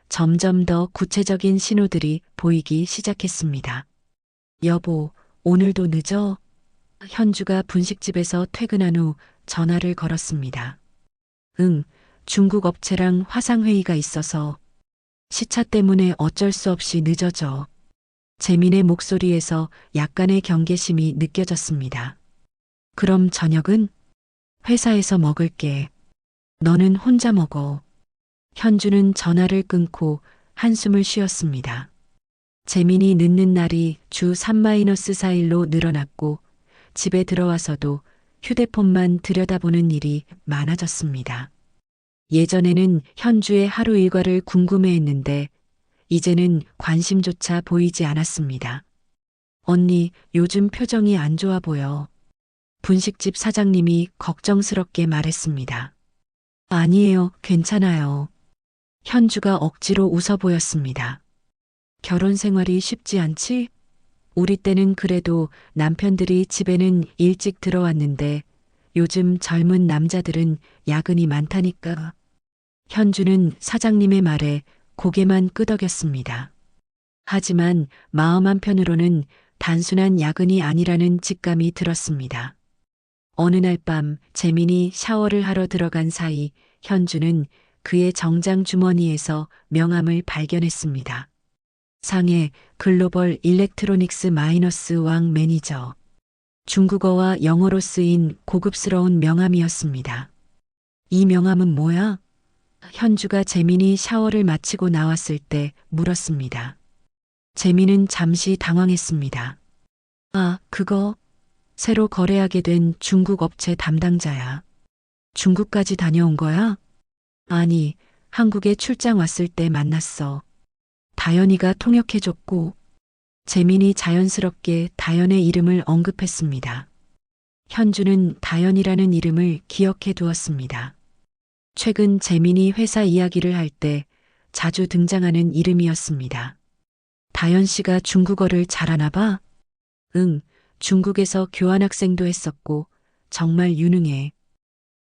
Speaker 2: 점점 더 구체적인 신호들이 보이기 시작했습니다. 여보, 오늘도 늦어? 현주가 분식집에서 퇴근한 후 전화를 걸었습니다. 응, 중국 업체랑 화상회의가 있어서 시차 때문에 어쩔 수 없이 늦어져. 재민의 목소리에서 약간의 경계심이 느껴졌습니다. 그럼 저녁은? 회사에서 먹을게. 너는 혼자 먹어. 현주는 전화를 끊고 한숨을 쉬었습니다. 재민이 늦는 날이 주 3-4일로 늘어났고 집에 들어와서도 휴대폰만 들여다보는 일이 많아졌습니다. 예전에는 현주의 하루 일과를 궁금해했는데 이제는 관심조차 보이지 않았습니다. 언니, 요즘 표정이 안 좋아 보여. 분식집 사장님이 걱정스럽게 말했습니다. 아니에요, 괜찮아요. 현주가 억지로 웃어 보였습니다. 결혼 생활이 쉽지 않지? 우리 때는 그래도 남편들이 집에는 일찍 들어왔는데 요즘 젊은 남자들은 야근이 많다니까. 현주는 사장님의 말에 고개만 끄덕였습니다. 하지만 마음 한편으로는 단순한 야근이 아니라는 직감이 들었습니다. 어느 날 밤 재민이 샤워를 하러 들어간 사이 현주는 그의 정장 주머니에서 명함을 발견했습니다. 상해 글로벌 일렉트로닉스 마이너스 왕 매니저. 중국어와 영어로 쓰인 고급스러운 명함이었습니다. 이 명함은 뭐야? 현주가 재민이 샤워를 마치고 나왔을 때 물었습니다. 재민은 잠시 당황했습니다. 아, 그거 새로 거래하게 된 중국 업체 담당자야. 중국까지 다녀온 거야? 아니, 한국에 출장 왔을 때 만났어. 다연이가 통역해줬고, 재민이 자연스럽게 다연의 이름을 언급했습니다. 현주는 다연이라는 이름을 기억해 두었습니다. 최근 재민이 회사 이야기를 할 때 자주 등장하는 이름이었습니다. 다연 씨가 중국어를 잘하나 봐? 응, 중국에서 교환학생도 했었고 정말 유능해.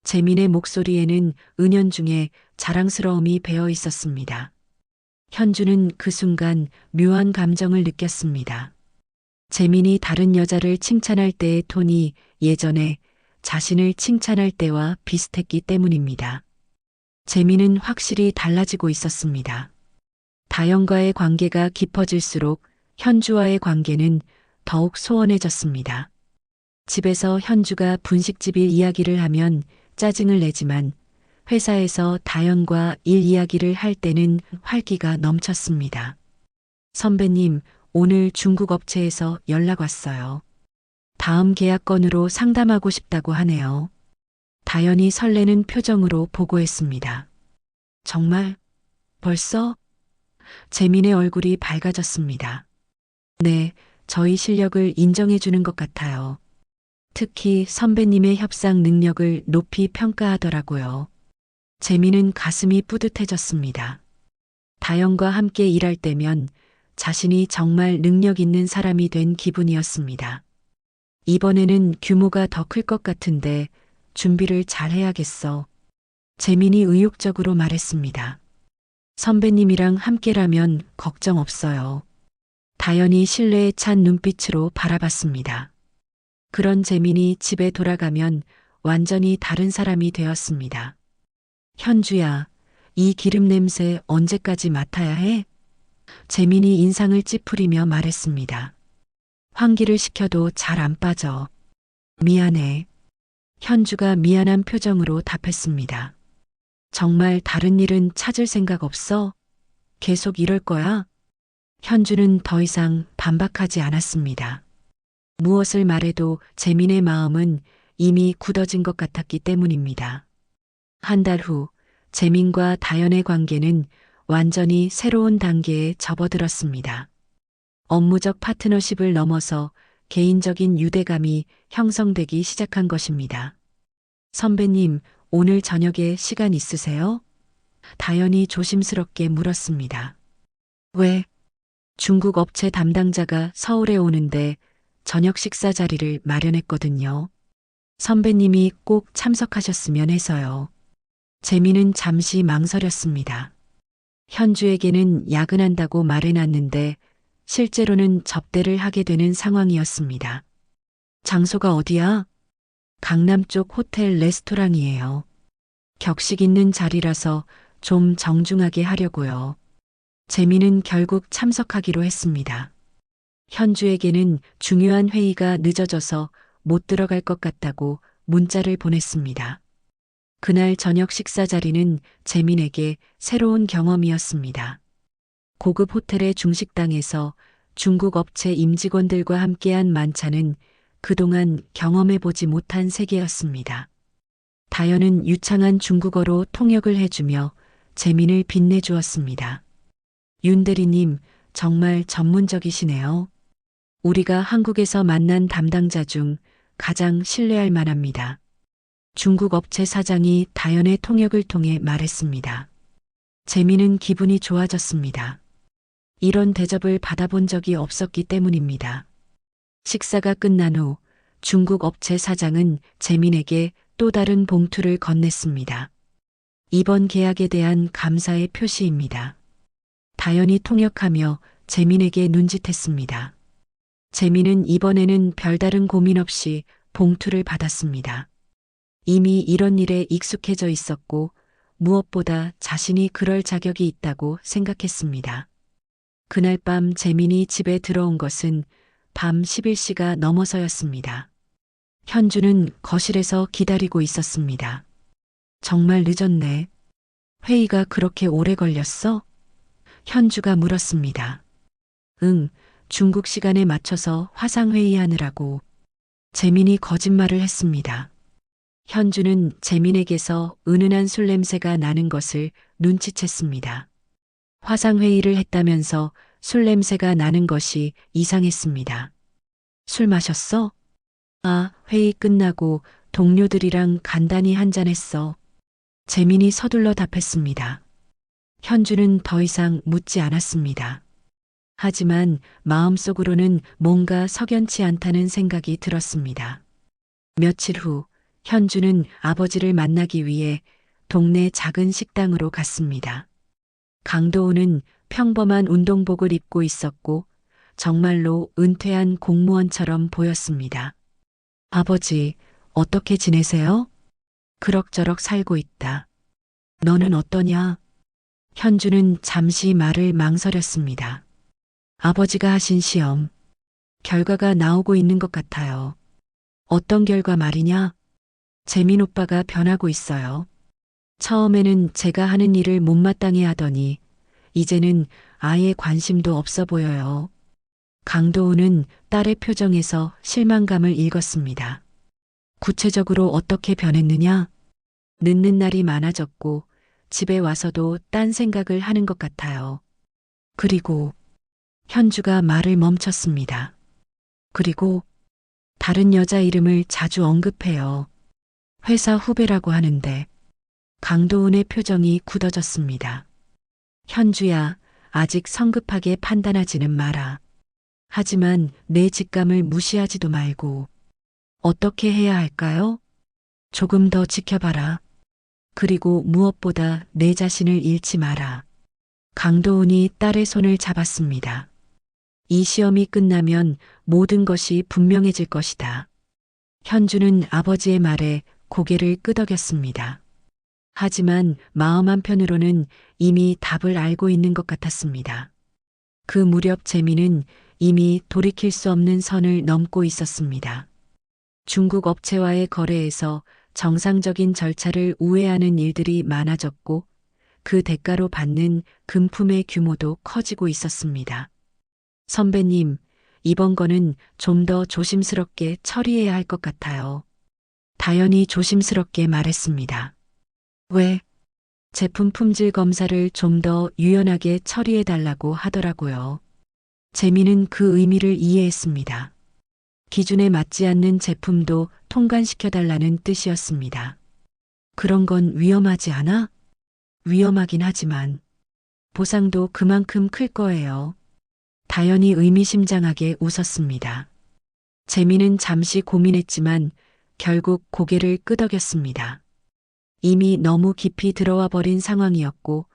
Speaker 2: 재민의 목소리에는 은연중에 자랑스러움이 배어 있었습니다. 현주는 그 순간 묘한 감정을 느꼈습니다. 재민이 다른 여자를 칭찬할 때의 톤이 예전에 자신을 칭찬할 때와 비슷했기 때문입니다. 재민은 확실히 달라지고 있었습니다. 다연과의 관계가 깊어질수록 현주와의 관계는 더욱 소원해졌습니다. 집에서 현주가 분식집일 이야기를 하면 짜증을 내지만 회사에서 다연과 일 이야기를 할 때는 활기가 넘쳤습니다. 선배님, 오늘 중국 업체에서 연락 왔어요. 다음 계약건으로 상담하고 싶다고 하네요. 다연이 설레는 표정으로 보고했습니다. 정말? 벌써? 재민의 얼굴이 밝아졌습니다. 네, 저희 실력을 인정해 주는 것 같아요. 특히 선배님의 협상 능력을 높이 평가하더라고요. 재민은 가슴이 뿌듯해졌습니다. 다연과 함께 일할 때면 자신이 정말 능력 있는 사람이 된 기분이었습니다. 이번에는 규모가 더 클 것 같은데 준비를 잘 해야겠어. 재민이 의욕적으로 말했습니다. 선배님이랑 함께라면 걱정 없어요. 다연이 신뢰에 찬 눈빛으로 바라봤습니다. 그런 재민이 집에 돌아가면 완전히 다른 사람이 되었습니다. 현주야, 이 기름 냄새 언제까지 맡아야 해? 재민이 인상을 찌푸리며 말했습니다. 환기를 시켜도 잘 안 빠져. 미안해. 현주가 미안한 표정으로 답했습니다. 정말 다른 일은 찾을 생각 없어? 계속 이럴 거야? 현주는 더 이상 반박하지 않았습니다. 무엇을 말해도 재민의 마음은 이미 굳어진 것 같았기 때문입니다. 한 달 후, 재민과 다연의 관계는 완전히 새로운 단계에 접어들었습니다. 업무적 파트너십을 넘어서 개인적인 유대감이 형성되기 시작한 것입니다. 선배님, 오늘 저녁에 시간 있으세요? 다연이 조심스럽게 물었습니다. 왜? 중국 업체 담당자가 서울에 오는데 저녁 식사 자리를 마련했거든요. 선배님이 꼭 참석하셨으면 해서요. 재민은 잠시 망설였습니다. 현주에게는 야근한다고 말해놨는데 실제로는 접대를 하게 되는 상황이었습니다. 장소가 어디야? 강남 쪽 호텔 레스토랑이에요. 격식 있는 자리라서 좀 정중하게 하려고요. 재민은 결국 참석하기로 했습니다. 현주에게는 중요한 회의가 늦어져서 못 들어갈 것 같다고 문자를 보냈습니다. 그날 저녁 식사 자리는 재민에게 새로운 경험이었습니다. 고급 호텔의 중식당에서 중국 업체 임직원들과 함께한 만찬은 그동안 경험해보지 못한 세계였습니다. 다연은 유창한 중국어로 통역을 해주며 재민을 빛내주었습니다. 윤 대리님, 정말 전문적이시네요. 우리가 한국에서 만난 담당자 중 가장 신뢰할 만합니다. 중국 업체 사장이 다연의 통역을 통해 말했습니다. 재민은 기분이 좋아졌습니다. 이런 대접을 받아본 적이 없었기 때문입니다. 식사가 끝난 후 중국 업체 사장은 재민에게 또 다른 봉투를 건넸습니다. 이번 계약에 대한 감사의 표시입니다. 다연이 통역하며 재민에게 눈짓했습니다. 재민은 이번에는 별다른 고민 없이 봉투를 받았습니다. 이미 이런 일에 익숙해져 있었고 무엇보다 자신이 그럴 자격이 있다고 생각했습니다. 그날 밤 재민이 집에 들어온 것은 밤 11시가 넘어서였습니다. 현주는 거실에서 기다리고 있었습니다. 정말 늦었네. 회의가 그렇게 오래 걸렸어? 현주가 물었습니다. 응, 중국 시간에 맞춰서 화상회의하느라고. 재민이 거짓말을 했습니다. 현주는 재민에게서 은은한 술 냄새가 나는 것을 눈치챘습니다. 화상회의를 했다면서 술 냄새가 나는 것이 이상했습니다. 술 마셨어? 아, 회의 끝나고 동료들이랑 간단히 한잔했어. 재민이 서둘러 답했습니다. 현주는 더 이상 묻지 않았습니다. 하지만 마음속으로는 뭔가 석연치 않다는 생각이 들었습니다. 며칠 후 현주는 아버지를 만나기 위해 동네 작은 식당으로 갔습니다. 강도우는 평범한 운동복을 입고 있었고 정말로 은퇴한 공무원처럼 보였습니다. 아버지, 어떻게 지내세요? 그럭저럭 살고 있다. 너는 어떠냐? 현주는 잠시 말을 망설였습니다. 아버지가 하신 시험, 결과가 나오고 있는 것 같아요. 어떤 결과 말이냐? 재민 오빠가 변하고 있어요. 처음에는 제가 하는 일을 못마땅해 하더니 이제는 아예 관심도 없어 보여요. 강도우는 딸의 표정에서 실망감을 읽었습니다. 구체적으로 어떻게 변했느냐? 늦는 날이 많아졌고 집에 와서도 딴 생각을 하는 것 같아요. 그리고 현주가 말을 멈췄습니다. 그리고 다른 여자 이름을 자주 언급해요. 회사 후배라고 하는데 강도은의 표정이 굳어졌습니다. 현주야, 아직 성급하게 판단하지는 마라. 하지만 내 직감을 무시하지도 말고 어떻게 해야 할까요? 조금 더 지켜봐라. 그리고 무엇보다 내 자신을 잃지 마라. 강도훈이 딸의 손을 잡았습니다. 이 시험이 끝나면 모든 것이 분명해질 것이다. 현주는 아버지의 말에 고개를 끄덕였습니다. 하지만 마음 한편으로는 이미 답을 알고 있는 것 같았습니다. 그 무렵 재민은 이미 돌이킬 수 없는 선을 넘고 있었습니다. 중국 업체와의 거래에서 정상적인 절차를 우회하는 일들이 많아졌고 그 대가로 받는 금품의 규모도 커지고 있었습니다. 선배님, 이번 거는 좀 더 조심스럽게 처리해야 할 것 같아요. 다연이 조심스럽게 말했습니다. 왜? 제품 품질 검사를 좀 더 유연하게 처리해 달라고 하더라고요. 재민은 그 의미를 이해했습니다. 기준에 맞지 않는 제품도 통관시켜 달라는 뜻이었습니다. 그런 건 위험하지 않아? 위험하긴 하지만 보상도 그만큼 클 거예요. 다연이 의미심장하게 웃었습니다. 재민은 잠시 고민했지만 결국 고개를 끄덕였습니다. 이미 너무 깊이 들어와 버린 상황이었고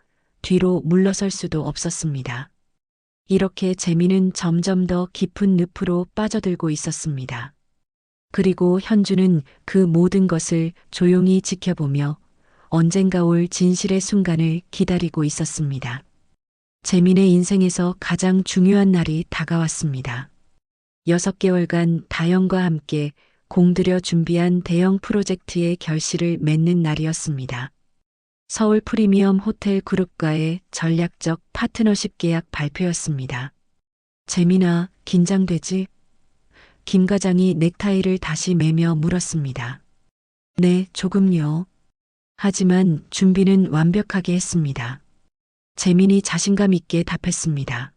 Speaker 2: 뒤로 물러설 수도 없었습니다. 이렇게 재민은 점점 더 깊은 늪으로 빠져들고 있었습니다. 그리고 현주는 그 모든 것을 조용히 지켜보며 언젠가 올 진실의 순간을 기다리고 있었습니다. 재민의 인생에서 가장 중요한 날이 다가왔습니다. 6개월간 다영과 함께 공들여 준비한 대형 프로젝트의 결실을 맺는 날이었습니다. 서울 프리미엄 호텔 그룹과의 전략적 파트너십 계약 발표였습니다. 재민아, 긴장되지? 김 과장이 넥타이를 다시 매며 물었습니다. 네, 조금요. 하지만 준비는 완벽하게 했습니다. 재민이 자신감 있게 답했습니다.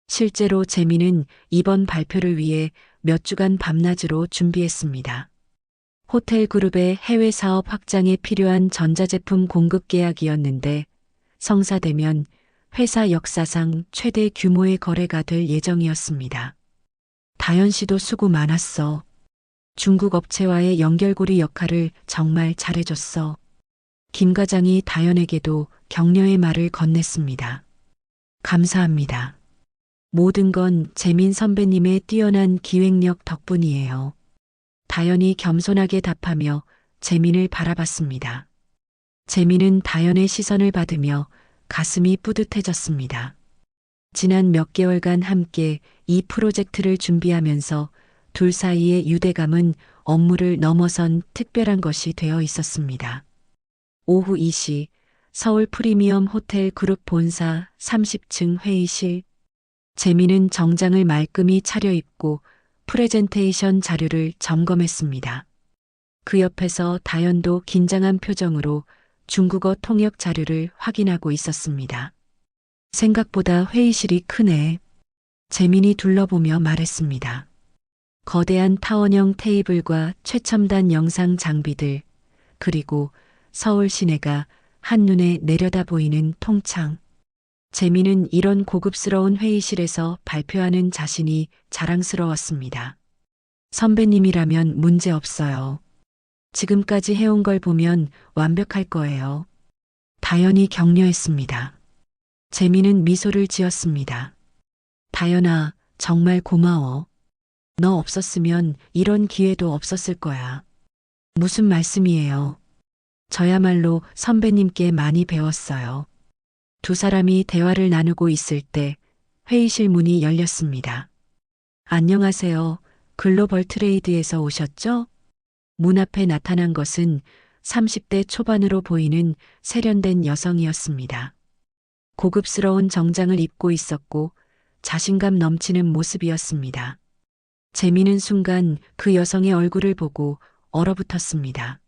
Speaker 2: 실제로 재민은 이번 발표를 위해 몇 주간 밤낮으로 준비했습니다. 호텔 그룹의 해외 사업 확장에 필요한 전자제품 공급 계약이었는데 성사되면 회사 역사상 최대 규모의 거래가 될 예정이었습니다. 다연 씨도 수고 많았어. 중국 업체와의 연결고리 역할을 정말 잘해줬어. 김 과장이 다연에게도 격려의 말을 건넸습니다. 감사합니다. 모든 건 재민 선배님의 뛰어난 기획력 덕분이에요. 다연이 겸손하게 답하며 재민을 바라봤습니다. 재민은 다연의 시선을 받으며 가슴이 뿌듯해졌습니다. 지난 몇 개월간 함께 이 프로젝트를 준비하면서 둘 사이의 유대감은 업무를 넘어선 특별한 것이 되어 있었습니다. 오후 2시 서울 프리미엄 호텔 그룹 본사 30층 회의실. 재민은 정장을 말끔히 차려입고 프레젠테이션 자료를 점검했습니다. 그 옆에서 다연도 긴장한 표정으로 중국어 통역 자료를 확인하고 있었습니다. 생각보다 회의실이 크네. 재민이 둘러보며 말했습니다. 거대한 타원형 테이블과 최첨단 영상 장비들, 그리고 서울 시내가 한눈에 내려다 보이는 통창. 재민은 이런 고급스러운 회의실에서 발표하는 자신이 자랑스러웠습니다. 선배님이라면 문제 없어요. 지금까지 해온 걸 보면 완벽할 거예요. 다연이 격려했습니다. 재민은 미소를 지었습니다. 다연아, 정말 고마워. 너 없었으면 이런 기회도 없었을 거야. 무슨 말씀이에요? 저야말로 선배님께 많이 배웠어요. 두 사람이 대화를 나누고 있을 때 회의실 문이 열렸습니다. 안녕하세요. 글로벌 트레이드에서 오셨죠? 문 앞에 나타난 것은 30대 초반으로 보이는 세련된 여성이었습니다. 고급스러운 정장을 입고 있었고 자신감 넘치는 모습이었습니다. 재민은 순간 그 여성의 얼굴을 보고 얼어붙었습니다.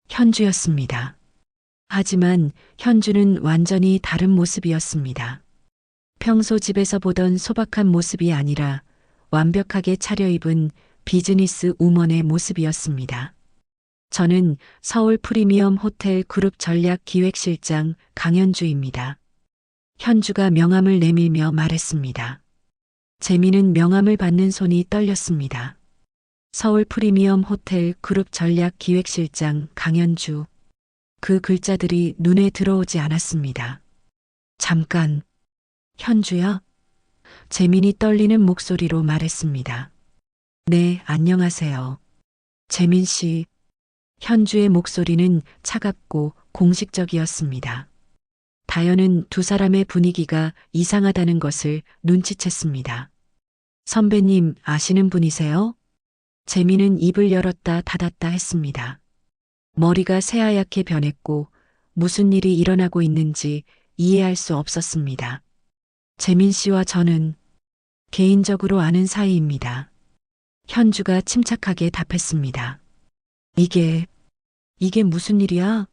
Speaker 2: 현주였습니다. 하지만 현주는 완전히 다른 모습이었습니다. 평소 집에서 보던 소박한 모습이 아니라 완벽하게 차려입은 비즈니스 우먼의 모습이었습니다. 저는 서울 프리미엄 호텔 그룹 전략 기획실장 강현주입니다. 현주가 명함을 내밀며 말했습니다. 재민은 명함을 받는 손이 떨렸습니다. 서울 프리미엄 호텔 그룹 전략 기획실장 강현주. 그 글자들이 눈에 들어오지 않았습니다. 잠깐, 현주야? 재민이 떨리는 목소리로 말했습니다. 네, 안녕하세요. 재민 씨. 현주의 목소리는 차갑고 공식적이었습니다. 다현은 두 사람의 분위기가 이상하다는 것을 눈치챘습니다. 선배님 아시는 분이세요? 재민은 입을 열었다 닫았다 했습니다. 머리가 새하얗게 변했고 무슨 일이 일어나고 있는지 이해할 수 없었습니다. 재민 씨와 저는 개인적으로 아는 사이입니다. 현주가 침착하게 답했습니다. 이게 무슨 일이야?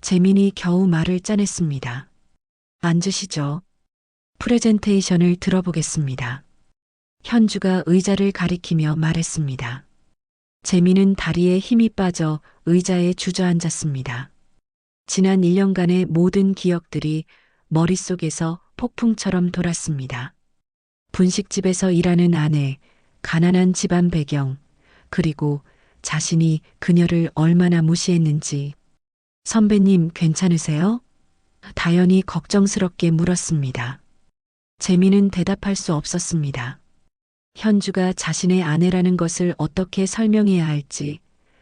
Speaker 2: 재민이 겨우 말을 짜냈습니다. 앉으시죠. 프레젠테이션을 들어보겠습니다. 현주가 의자를 가리키며 말했습니다. 재민은 다리에 힘이 빠져 의자에 주저앉았습니다. 지난 1년간의 모든 기억들이 머릿속에서 폭풍처럼 돌았습니다. 분식집에서 일하는 아내, 가난한 집안 배경, 그리고 자신이 그녀를 얼마나 무시했는지. 선배님 괜찮으세요? 다현이 걱정스럽게 물었습니다. 재민은 대답할 수 없었습니다. 현주가 자신의 아내라는 것을 어떻게 설명해야 할지,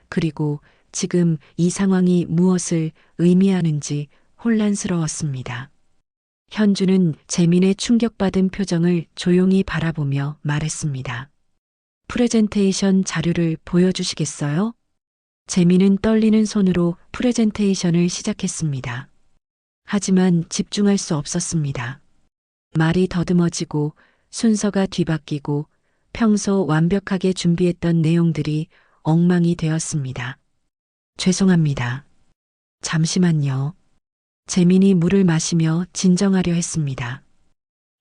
Speaker 2: 그리고 지금 이 상황이 무엇을 의미하는지 혼란스러웠습니다. 현주는 재민의 충격받은 표정을 조용히 바라보며 말했습니다. 프레젠테이션 자료를 보여주시겠어요? 재민은 떨리는 손으로 프레젠테이션을 시작했습니다. 하지만 집중할 수 없었습니다. 말이 더듬어지고 순서가 뒤바뀌고 평소 완벽하게 준비했던 내용들이 엉망이 되었습니다. 죄송합니다. 잠시만요. 재민이 물을 마시며 진정하려 했습니다.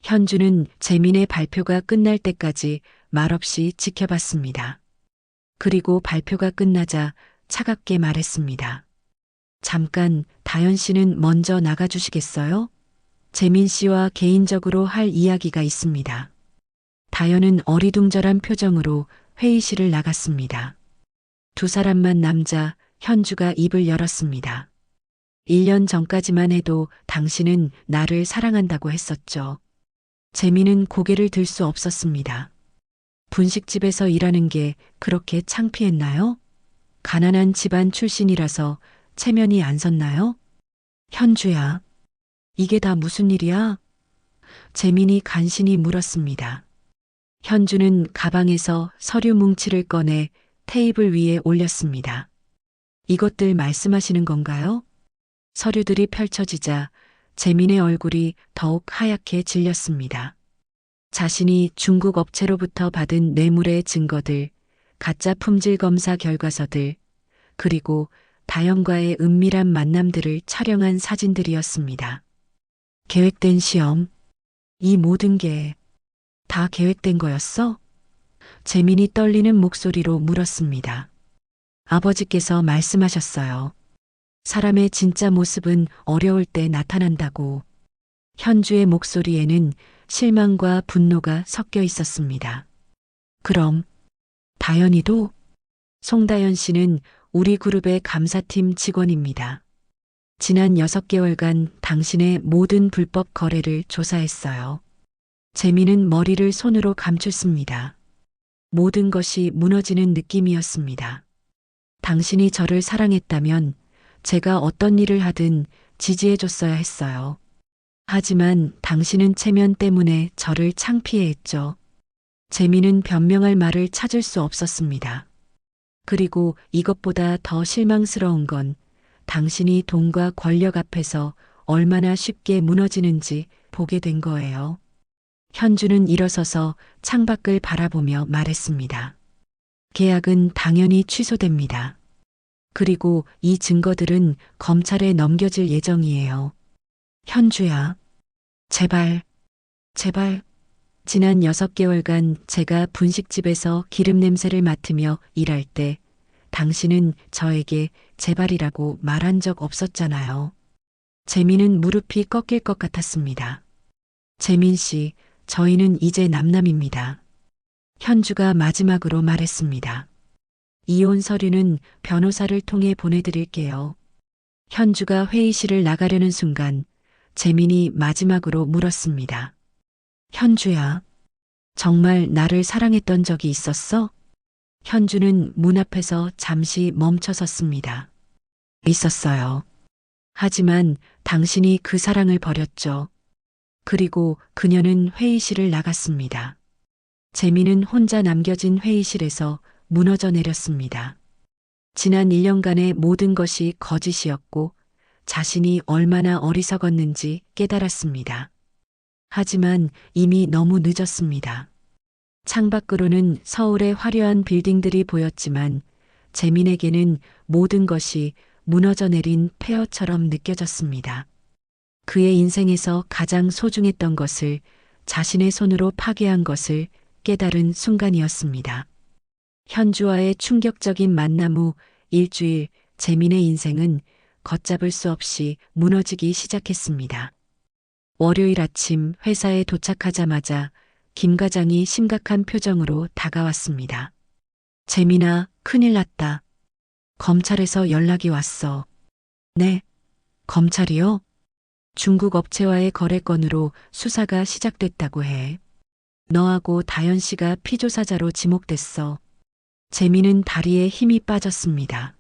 Speaker 2: 현주는 재민의 발표가 끝날 때까지 말없이 지켜봤습니다. 그리고 발표가 끝나자 차갑게 말했습니다. 잠깐 다현 씨는 먼저 나가주시겠어요? 재민 씨와 개인적으로 할 이야기가 있습니다. 다현은 어리둥절한 표정으로 회의실을 나갔습니다. 두 사람만 남자 현주가 입을 열었습니다. 1년 전까지만 해도 당신은 나를 사랑한다고 했었죠. 재민은 고개를 들 수 없었습니다. 분식집에서 일하는 게 그렇게 창피했나요? 가난한 집안 출신이라서 체면이 안 섰나요? 현주야, 이게 다 무슨 일이야? 재민이 간신히 물었습니다. 현주는 가방에서 서류 뭉치를 꺼내 테이블 위에 올렸습니다. 이것들 말씀하시는 건가요? 서류들이 펼쳐지자 재민의 얼굴이 더욱 하얗게 질렸습니다. 자신이 중국 업체로부터 받은 뇌물의 증거들, 가짜 품질 검사 결과서들, 그리고 다현과의 은밀한 만남들을 촬영한 사진들이었습니다. 계획된 시험, 이 모든 게 다 계획된 거였어? 재민이 떨리는 목소리로 물었습니다. 아버지께서 말씀하셨어요. 사람의 진짜 모습은 어려울 때 나타난다고. 현주의 목소리에는 실망과 분노가 섞여 있었습니다. 그럼 다현이도? 송다현 씨는 우리 그룹의 감사팀 직원입니다. 지난 6개월간 당신의 모든 불법 거래를 조사했어요. 재민은 머리를 손으로 감췄습니다. 모든 것이 무너지는 느낌이었습니다. 당신이 저를 사랑했다면 제가 어떤 일을 하든 지지해줬어야 했어요. 하지만 당신은 체면 때문에 저를 창피해했죠. 재민은 변명할 말을 찾을 수 없었습니다. 그리고 이것보다 더 실망스러운 건 당신이 돈과 권력 앞에서 얼마나 쉽게 무너지는지 보게 된 거예요. 현주는 일어서서 창밖을 바라보며 말했습니다. 계약은 당연히 취소됩니다. 그리고 이 증거들은 검찰에 넘겨질 예정이에요. 현주야, 제발. 지난 6개월간 제가 분식집에서 기름 냄새를 맡으며 일할 때 당신은 저에게 제발이라고 말한 적 없었잖아요. 재민은 무릎이 꺾일 것 같았습니다. 재민 씨, 저희는 이제 남남입니다. 현주가 마지막으로 말했습니다. 이혼 서류는 변호사를 통해 보내드릴게요. 현주가 회의실을 나가려는 순간 재민이 마지막으로 물었습니다. 현주야, 정말 나를 사랑했던 적이 있었어? 현주는 문 앞에서 잠시 멈춰섰습니다. 있었어요. 하지만 당신이 그 사랑을 버렸죠. 그리고 그녀는 회의실을 나갔습니다. 재민은 혼자 남겨진 회의실에서 무너져 내렸습니다. 지난 1년간의 모든 것이 거짓이었고 자신이 얼마나 어리석었는지 깨달았습니다. 하지만 이미 너무 늦었습니다. 창밖으로는 서울의 화려한 빌딩들이 보였지만 재민에게는 모든 것이 무너져 내린 폐허처럼 느껴졌습니다. 그의 인생에서 가장 소중했던 것을 자신의 손으로 파괴한 것을 깨달은 순간이었습니다. 현주와의 충격적인 만남 후 일주일 재민의 인생은 걷잡을 수 없이 무너지기 시작했습니다. 월요일 아침 회사에 도착하자마자 김 과장이 심각한 표정으로 다가왔습니다. 재민아, 큰일 났다. 검찰에서 연락이 왔어. 네, 검찰이요? 중국 업체와의 거래 건으로 수사가 시작됐다고 해. 너하고 다현 씨가 피조사자로 지목됐어. 재민은 다리에 힘이 빠졌습니다.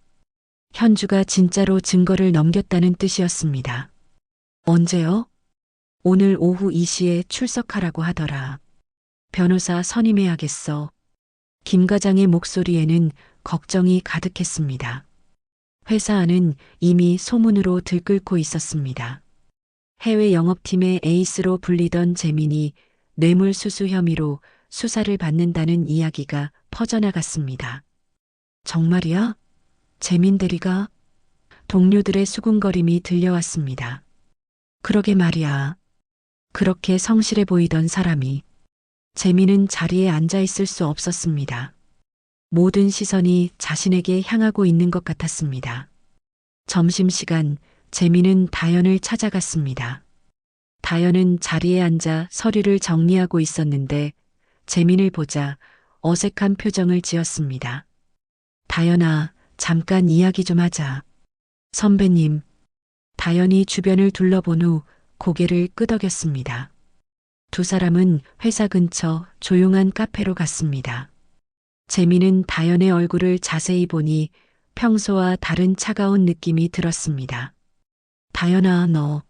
Speaker 2: 현주가 진짜로 증거를 넘겼다는 뜻이었습니다. 언제요? 오늘 오후 2시에 출석하라고 하더라. 변호사 선임해야겠어. 김 과장의 목소리에는 걱정이 가득했습니다. 회사 안은 이미 소문으로 들끓고 있었습니다. 해외 영업팀의 에이스로 불리던 재민이 뇌물수수 혐의로 수사를 받는다는 이야기가 퍼져나갔습니다. 정말이야? 재민 대리가? 동료들의 수군거림이 들려왔습니다. 그러게 말이야. 그렇게 성실해 보이던 사람이. 재민은 자리에 앉아 있을 수 없었습니다. 모든 시선이 자신에게 향하고 있는 것 같았습니다. 점심시간 재민은 다현을 찾아갔습니다. 다현은 자리에 앉아 서류를 정리하고 있었는데 재민을 보자 어색한 표정을 지었습니다. 다현아, 잠깐 이야기 좀 하자. 선배님. 다현이 주변을 둘러본 후 고개를 끄덕였습니다. 두 사람은 회사 근처 조용한 카페로 갔습니다. 재민은 다현의 얼굴을 자세히 보니 평소와 다른 차가운 느낌이 들었습니다. 다현아, 너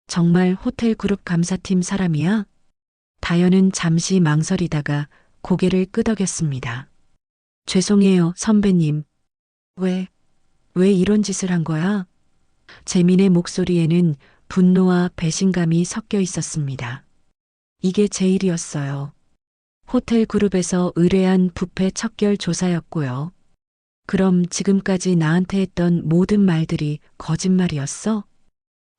Speaker 2: 정말 호텔 그룹 감사팀 사람이야? 다현은 잠시 망설이다가 고개를 끄덕였습니다. 죄송해요, 선배님. 왜 이런 짓을 한 거야? 재민의 목소리에는 분노와 배신감이 섞여 있었습니다. 이게 제 일이었어요. 호텔 그룹에서 의뢰한 부패 척결 조사였고요. 그럼 지금까지 나한테 했던 모든 말들이 거짓말이었어?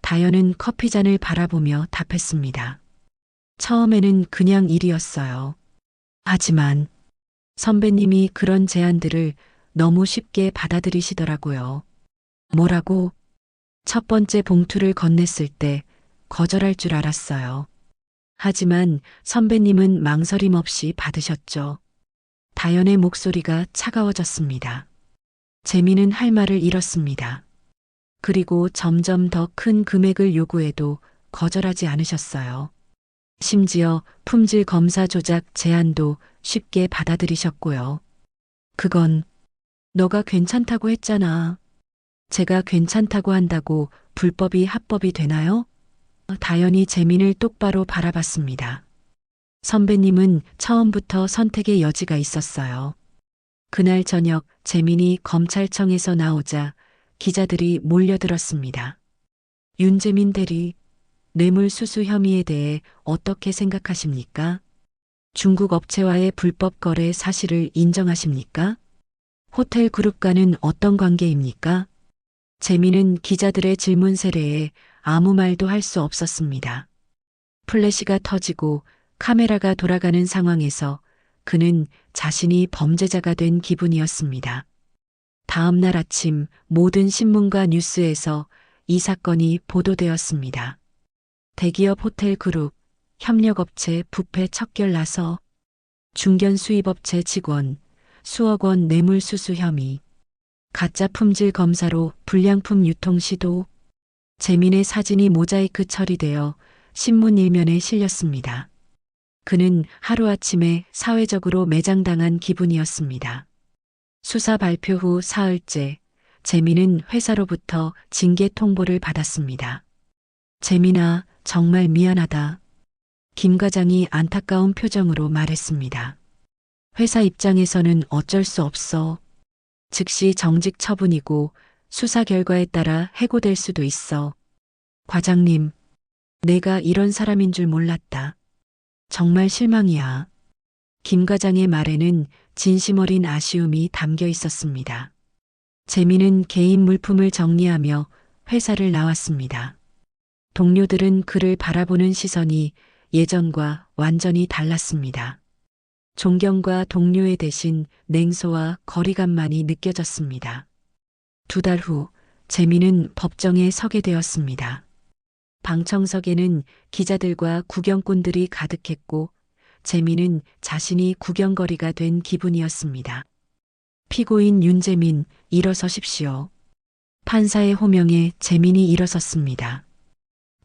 Speaker 2: 다현은 커피잔을 바라보며 답했습니다. 처음에는 그냥 일이었어요. 하지만 선배님이 그런 제안들을 너무 쉽게 받아들이시더라고요. 뭐라고? 첫 번째 봉투를 건넸을 때 거절할 줄 알았어요. 하지만 선배님은 망설임 없이 받으셨죠. 다현의 목소리가 차가워졌습니다. 재민은 할 말을 잃었습니다. 그리고 점점 더 큰 금액을 요구해도 거절하지 않으셨어요. 심지어 품질 검사 조작 제안도 쉽게 받아들이셨고요. 그건 너가 괜찮다고 했잖아. 제가 괜찮다고 한다고 불법이 합법이 되나요? 다현이 재민을 똑바로 바라봤습니다. 선배님은 처음부터 선택의 여지가 있었어요. 그날 저녁 재민이 검찰청에서 나오자 기자들이 몰려들었습니다. 윤재민 대리, 뇌물수수 혐의에 대해 어떻게 생각하십니까? 중국 업체와의 불법 거래 사실을 인정하십니까? 호텔 그룹과는 어떤 관계입니까? 재민은 기자들의 질문 세례에 아무 말도 할 수 없었습니다. 플래시가 터지고 카메라가 돌아가는 상황에서 그는 자신이 범죄자가 된 기분이었습니다. 다음 날 아침 모든 신문과 뉴스에서 이 사건이 보도되었습니다. 대기업 호텔 그룹, 협력업체 부패 척결 나서, 중견 수입업체 직원, 수억 원 뇌물수수 혐의. 가짜 품질 검사로 불량품 유통 시도. 재민의 사진이 모자이크 처리되어 신문 일면에 실렸습니다. 그는 하루아침에 사회적으로 매장당한 기분이었습니다. 수사 발표 후 사흘째, 재민은 회사로부터 징계 통보를 받았습니다. 재민아, 정말 미안하다. 김 과장이 안타까운 표정으로 말했습니다. 회사 입장에서는 어쩔 수 없어. 즉시 정직 처분이고 수사 결과에 따라 해고될 수도 있어. 과장님, 내가 이런 사람인 줄 몰랐다. 정말 실망이야. 김 과장의 말에는 진심 어린 아쉬움이 담겨 있었습니다. 재민은 개인 물품을 정리하며 회사를 나왔습니다. 동료들은 그를 바라보는 시선이 예전과 완전히 달랐습니다. 존경과 동료의 대신 냉소와 거리감만이 느껴졌습니다. 2달 후 재민은 법정에 서게 되었습니다. 방청석에는 기자들과 구경꾼들이 가득했고 재민은 자신이 구경거리가 된 기분이었습니다. 피고인 윤재민, 일어서십시오. 판사의 호명에 재민이 일어섰습니다.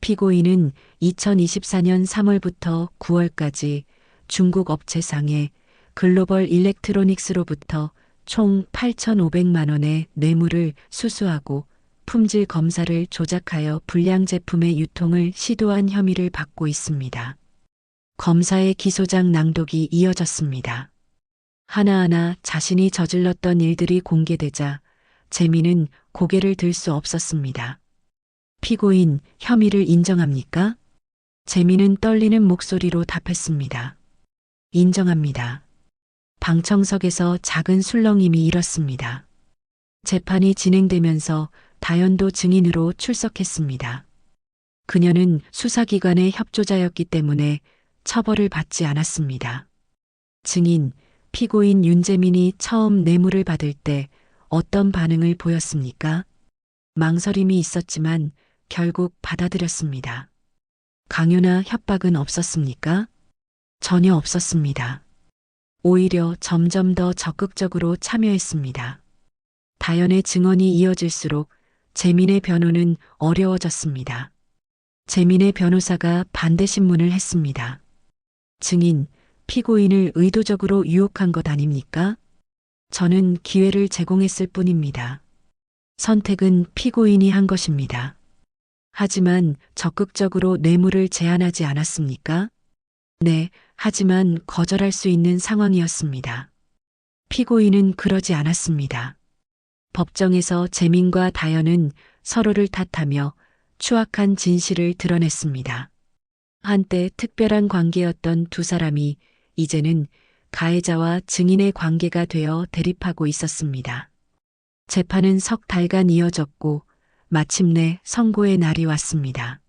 Speaker 2: 피고인은 2024년 3월부터 9월까지 중국 업체상의 글로벌 일렉트로닉스로부터 총 8,500만 원의 뇌물을 수수하고 품질 검사를 조작하여 불량 제품의 유통을 시도한 혐의를 받고 있습니다. 검사의 기소장 낭독이 이어졌습니다. 하나하나 자신이 저질렀던 일들이 공개되자 재민은 고개를 들 수 없었습니다. 피고인, 혐의를 인정합니까? 재민은 떨리는 목소리로 답했습니다. 인정합니다. 방청석에서 작은 술렁임이 일었습니다. 재판이 진행되면서 다연도 증인으로 출석했습니다. 그녀는 수사기관의 협조자였기 때문에 처벌을 받지 않았습니다. 증인, 피고인 윤재민이 처음 뇌물을 받을 때 어떤 반응을 보였습니까? 망설임이 있었지만 결국 받아들였습니다. 강요나 협박은 없었습니까? 전혀 없었습니다. 오히려 점점 더 적극적으로 참여했습니다. 다연의 증언이 이어질수록 재민의 변호는 어려워졌습니다. 재민의 변호사가 반대 신문을 했습니다. 증인, 피고인을 의도적으로 유혹한 것 아닙니까? 저는 기회를 제공했을 뿐입니다. 선택은 피고인이 한 것입니다. 하지만 적극적으로 뇌물을 제안하지 않았습니까? 네, 하지만 거절할 수 있는 상황이었습니다. 피고인은 그러지 않았습니다. 법정에서 재민과 다연은 서로를 탓하며 추악한 진실을 드러냈습니다. 한때 특별한 관계였던 두 사람이 이제는 가해자와 증인의 관계가 되어 대립하고 있었습니다. 재판은 석 달간 이어졌고 마침내 선고의 날이 왔습니다.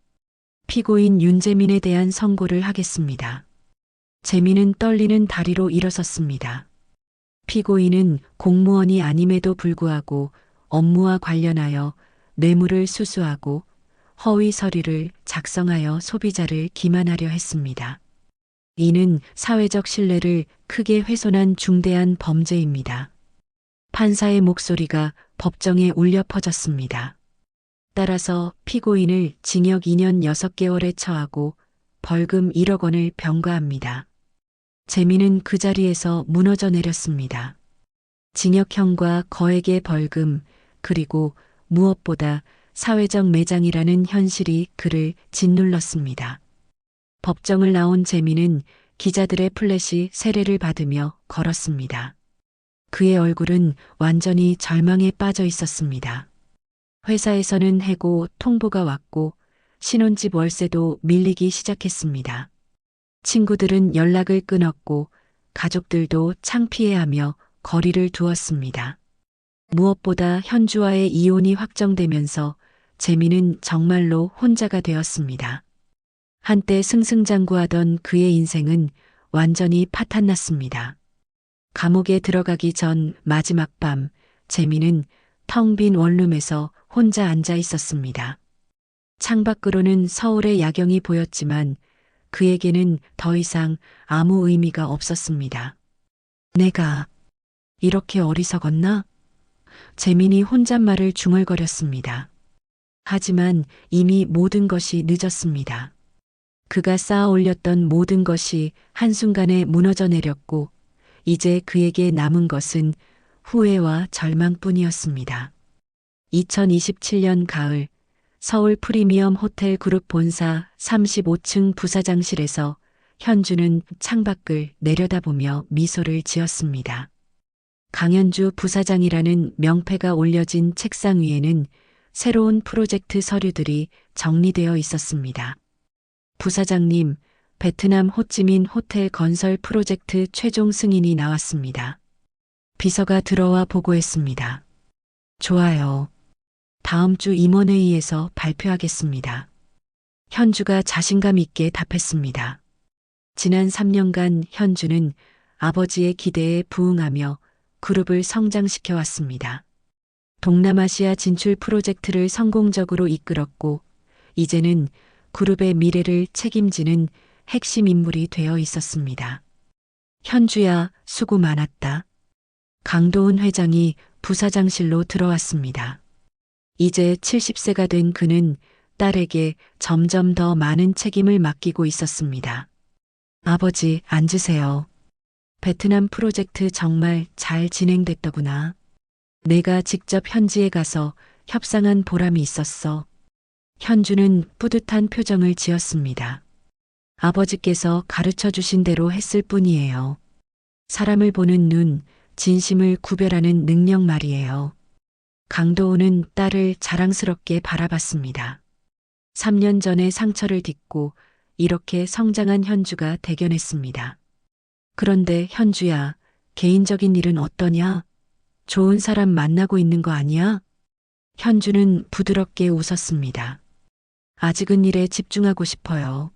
Speaker 2: 피고인 윤재민에 대한 선고를 하겠습니다. 재민은 떨리는 다리로 일어섰습니다. 피고인은 공무원이 아님에도 불구하고 업무와 관련하여 뇌물을 수수하고 허위 서류를 작성하여 소비자를 기만하려 했습니다. 이는 사회적 신뢰를 크게 훼손한 중대한 범죄입니다. 판사의 목소리가 법정에 울려 퍼졌습니다. 따라서 피고인을 징역 2년 6개월에 처하고 벌금 1억 원을 병과합니다. 재민은 그 자리에서 무너져 내렸습니다. 징역형과 거액의 벌금, 그리고 무엇보다 사회적 매장이라는 현실이 그를 짓눌렀습니다. 법정을 나온 재민은 기자들의 플래시 세례를 받으며 걸었습니다. 그의 얼굴은 완전히 절망에 빠져 있었습니다. 회사에서는 해고 통보가 왔고 신혼집 월세도 밀리기 시작했습니다. 친구들은 연락을 끊었고 가족들도 창피해하며 거리를 두었습니다. 무엇보다 현주와의 이혼이 확정되면서 재민은 정말로 혼자가 되었습니다. 한때 승승장구하던 그의 인생은 완전히 파탄났습니다. 감옥에 들어가기 전 마지막 밤, 재민은 텅 빈 원룸에서 혼자 앉아 있었습니다. 창밖으로는 서울의 야경이 보였지만 그에게는 더 이상 아무 의미가 없었습니다. 내가 이렇게 어리석었나? 재민이 혼잣말을 중얼거렸습니다. 하지만 이미 모든 것이 늦었습니다. 그가 쌓아 올렸던 모든 것이 한순간에 무너져 내렸고 이제 그에게 남은 것은 후회와 절망뿐이었습니다. 2027년 가을 서울 프리미엄 호텔 그룹 본사 35층 부사장실에서 현주는 창밖을 내려다보며 미소를 지었습니다. 강현주 부사장이라는 명패가 올려진 책상 위에는 새로운 프로젝트 서류들이 정리되어 있었습니다. 부사장님, 베트남 호찌민 호텔 건설 프로젝트 최종 승인이 나왔습니다. 비서가 들어와 보고했습니다. 좋아요. 다음 주 임원회의에서 발표하겠습니다. 현주가 자신감 있게 답했습니다. 지난 3년간 현주는 아버지의 기대에 부응하며 그룹을 성장시켜 왔습니다. 동남아시아 진출 프로젝트를 성공적으로 이끌었고 이제는 그룹의 미래를 책임지는 핵심 인물이 되어 있었습니다. 현주야, 수고 많았다. 강도훈 회장이 부사장실로 들어왔습니다. 이제 70세가 된 그는 딸에게 점점 더 많은 책임을 맡기고 있었습니다. 아버지, 앉으세요. 베트남 프로젝트 정말 잘 진행됐더구나. 내가 직접 현지에 가서 협상한 보람이 있었어. 현주는 뿌듯한 표정을 지었습니다. 아버지께서 가르쳐 주신 대로 했을 뿐이에요. 사람을 보는 눈, 진심을 구별하는 능력 말이에요. 강도훈은 딸을 자랑스럽게 바라봤습니다. 3년 전의 상처를 딛고 이렇게 성장한 현주가 대견했습니다. 그런데 현주야, 개인적인 일은 어떠냐? 좋은 사람 만나고 있는 거 아니야? 현주는 부드럽게 웃었습니다. 아직은 일에 집중하고 싶어요.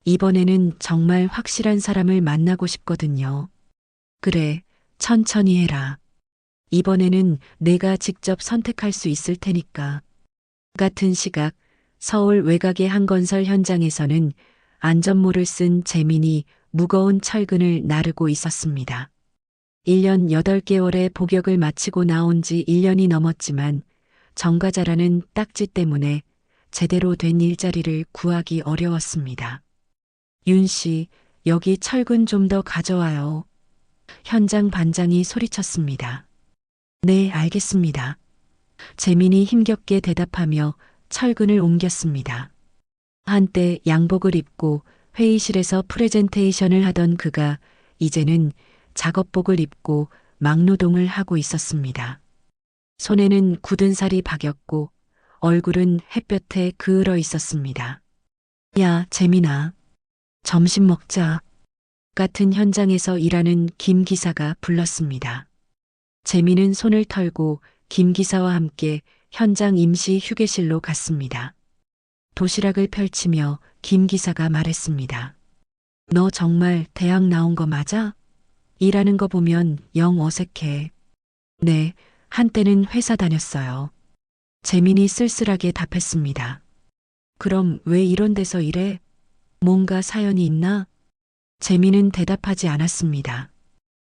Speaker 2: 이번에는 정말 확실한 사람을 만나고 싶거든요. 그래, 천천히 해라. 이번에는 내가 직접 선택할 수 있을 테니까. 같은 시각 서울 외곽의 한 건설 현장에서는 안전모를 쓴 재민이 무거운 철근을 나르고 있었습니다. 1년 8개월의 복역을 마치고 나온 지 1년이 넘었지만 정과자라는 딱지 때문에 제대로 된 일자리를 구하기 어려웠습니다. 윤 씨, 여기 철근 좀 더 가져와요. 현장 반장이 소리쳤습니다. 네, 알겠습니다. 재민이 힘겹게 대답하며 철근을 옮겼습니다. 한때 양복을 입고 회의실에서 프레젠테이션을 하던 그가 이제는 작업복을 입고 막노동을 하고 있었습니다. 손에는 굳은 살이 박였고 얼굴은 햇볕에 그을어 있었습니다. 야, 재민아. 점심 먹자. 같은 현장에서 일하는 김 기사가 불렀습니다. 재민은 손을 털고 김 기사와 함께 현장 임시 휴게실로 갔습니다. 도시락을 펼치며 김 기사가 말했습니다. 너 정말 대학 나온 거 맞아? 일하는 거 보면 영 어색해. 네, 한때는 회사 다녔어요. 재민이 쓸쓸하게 답했습니다. 그럼 왜 이런 데서 일해? 뭔가 사연이 있나? 재민은 대답하지 않았습니다.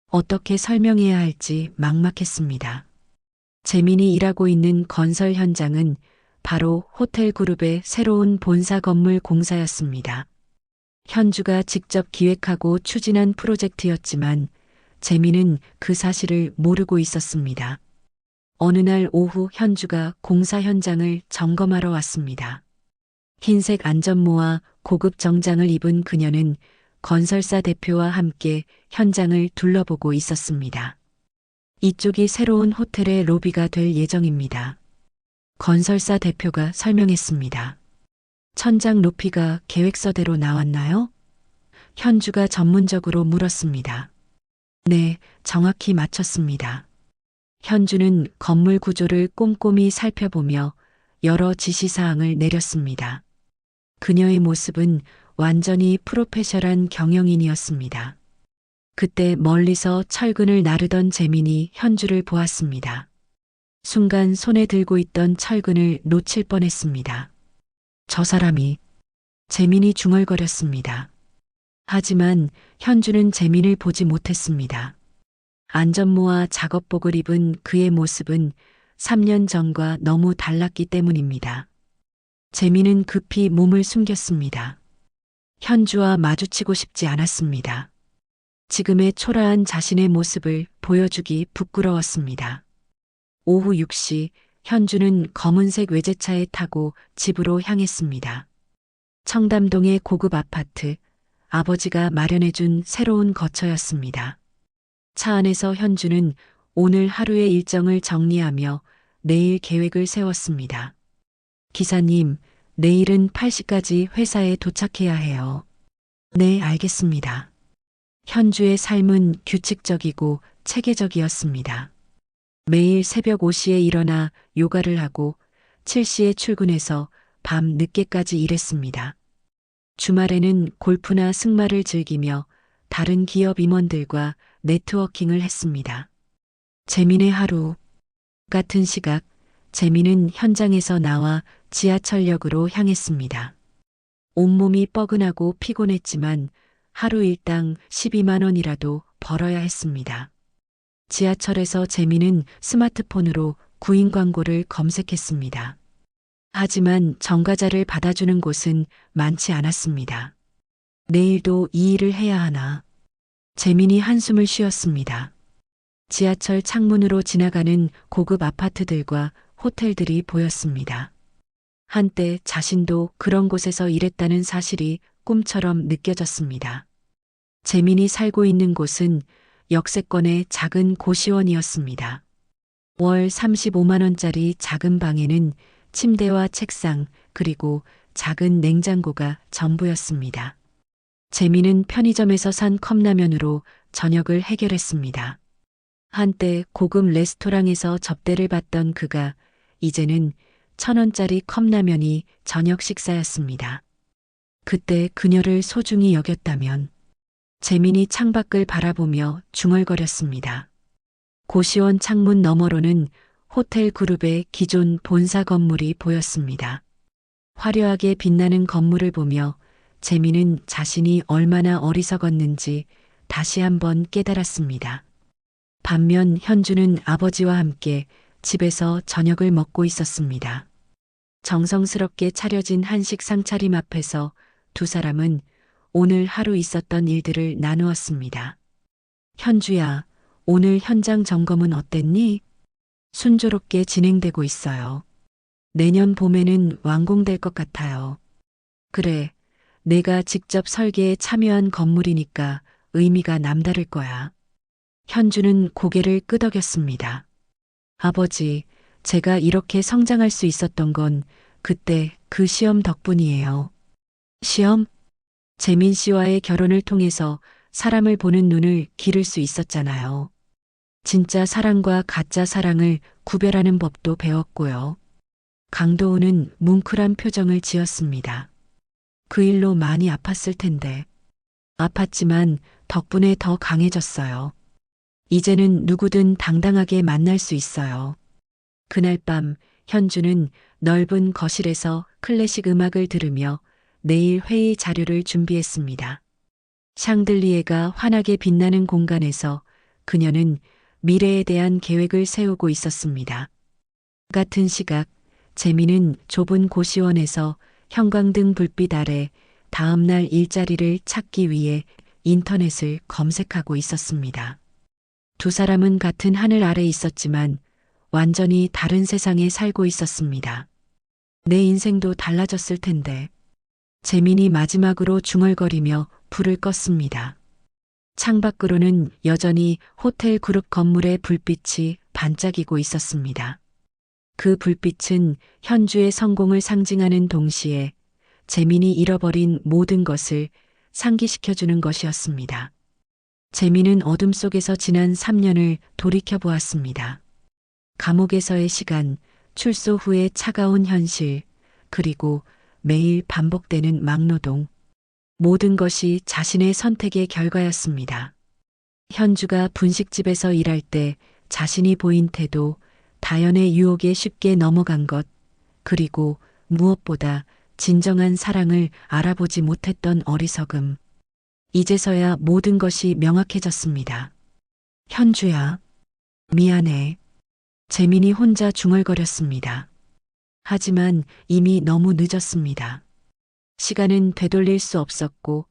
Speaker 2: 어떻게 설명해야 할지 막막했습니다. 재민이 일하고 있는 건설 현장은 바로 호텔 그룹의 새로운 본사 건물 공사였습니다. 현주가 직접 기획하고 추진한 프로젝트였지만 재민은 그 사실을 모르고 있었습니다. 어느 날 오후 현주가 공사 현장을 점검하러 왔습니다. 흰색 안전모와 고급 정장을 입은 그녀는 건설사 대표와 함께 현장을 둘러보고 있었습니다. 이쪽이 새로운 호텔의 로비가 될 예정입니다. 건설사 대표가 설명했습니다. 천장 높이가 계획서대로 나왔나요? 현주가 전문적으로 물었습니다. 네, 정확히 맞췄습니다. 현주는 건물 구조를 꼼꼼히 살펴보며 여러 지시사항을 내렸습니다. 그녀의 모습은 완전히 프로페셔널한 경영인이었습니다. 그때 멀리서 철근을 나르던 재민이 현주를 보았습니다. 순간 손에 들고 있던 철근을 놓칠 뻔했습니다. 저 사람이. 재민이 중얼거렸습니다. 하지만 현주는 재민을 보지 못했습니다. 안전모와 작업복을 입은 그의 모습은 3년 전과 너무 달랐기 때문입니다. 재민은 급히 몸을 숨겼습니다. 현주와 마주치고 싶지 않았습니다. 지금의 초라한 자신의 모습을 보여주기 부끄러웠습니다. 오후 6시 현주는 검은색 외제차에 타고 집으로 향했습니다. 청담동의 고급 아파트, 아버지가 마련해준 새로운 거처였습니다. 차 안에서 현주는 오늘 하루의 일정을 정리하며 내일 계획을 세웠습니다. 기사님, 내일은 8시까지 회사에 도착해야 해요. 네, 알겠습니다. 현주의 삶은 규칙적이고 체계적이었습니다. 매일 새벽 5시에 일어나 요가를 하고 7시에 출근해서 밤 늦게까지 일했습니다. 주말에는 골프나 승마를 즐기며 다른 기업 임원들과 네트워킹을 했습니다. 재민의 하루. 같은 시각, 재민은 현장에서 나와 지하철역으로 향했습니다. 온몸이 뻐근하고 피곤했지만 하루 일당 12만 원이라도 벌어야 했습니다. 지하철에서 재민은 스마트폰으로 구인 광고를 검색했습니다. 하지만 정가자를 받아주는 곳은 많지 않았습니다. 내일도 이 일을 해야 하나. 재민이 한숨을 쉬었습니다. 지하철 창문으로 지나가는 고급 아파트들과 호텔들이 보였습니다. 한때 자신도 그런 곳에서 일했다는 사실이 꿈처럼 느껴졌습니다. 재민이 살고 있는 곳은 역세권의 작은 고시원이었습니다. 월 35만 원짜리 작은 방에는 침대와 책상 그리고 작은 냉장고가 전부였습니다. 재민은 편의점에서 산 컵라면으로 저녁을 해결했습니다. 한때 고급 레스토랑에서 접대를 받던 그가 이제는 1,000원짜리 컵라면이 저녁 식사였습니다. 그때 그녀를 소중히 여겼다면. 재민이 창밖을 바라보며 중얼거렸습니다. 고시원 창문 너머로는 호텔 그룹의 기존 본사 건물이 보였습니다. 화려하게 빛나는 건물을 보며 재민은 자신이 얼마나 어리석었는지 다시 한번 깨달았습니다. 반면 현주는 아버지와 함께 집에서 저녁을 먹고 있었습니다. 정성스럽게 차려진 한식 상차림 앞에서 두 사람은 오늘 하루 있었던 일들을 나누었습니다. 현주야, 오늘 현장 점검은 어땠니? 순조롭게 진행되고 있어요. 내년 봄에는 완공될 것 같아요. 그래, 내가 직접 설계에 참여한 건물이니까 의미가 남다를 거야. 현주는 고개를 끄덕였습니다. 아버지, 제가 이렇게 성장할 수 있었던 건 그때 그 시험 덕분이에요. 시험? 재민 씨와의 결혼을 통해서 사람을 보는 눈을 기를 수 있었잖아요. 진짜 사랑과 가짜 사랑을 구별하는 법도 배웠고요. 강도우는 뭉클한 표정을 지었습니다. 그 일로 많이 아팠을 텐데. 아팠지만 덕분에 더 강해졌어요. 이제는 누구든 당당하게 만날 수 있어요. 그날 밤 현주는 넓은 거실에서 클래식 음악을 들으며 내일 회의 자료를 준비했습니다. 샹들리에가 환하게 빛나는 공간에서 그녀는 미래에 대한 계획을 세우고 있었습니다. 같은 시각 재민은 좁은 고시원에서 형광등 불빛 아래 다음날 일자리를 찾기 위해 인터넷을 검색하고 있었습니다. 두 사람은 같은 하늘 아래 있었지만 완전히 다른 세상에 살고 있었습니다. 내 인생도 달라졌을 텐데. 재민이 마지막으로 중얼거리며 불을 껐습니다. 창밖으로는 여전히 호텔 그룹 건물의 불빛이 반짝이고 있었습니다. 그 불빛은 현주의 성공을 상징하는 동시에 재민이 잃어버린 모든 것을 상기시켜주는 것이었습니다. 재민은 어둠 속에서 지난 3년을 돌이켜보았습니다. 감옥에서의 시간, 출소 후의 차가운 현실, 그리고 매일 반복되는 막노동. 모든 것이 자신의 선택의 결과였습니다. 현주가 분식집에서 일할 때 자신이 보인 태도, 다연의 유혹에 쉽게 넘어간 것, 그리고 무엇보다 진정한 사랑을 알아보지 못했던 어리석음. 이제서야 모든 것이 명확해졌습니다. 현주야, 미안해. 재민이 혼자 중얼거렸습니다. 하지만 이미 너무 늦었습니다. 시간은 되돌릴 수 없었고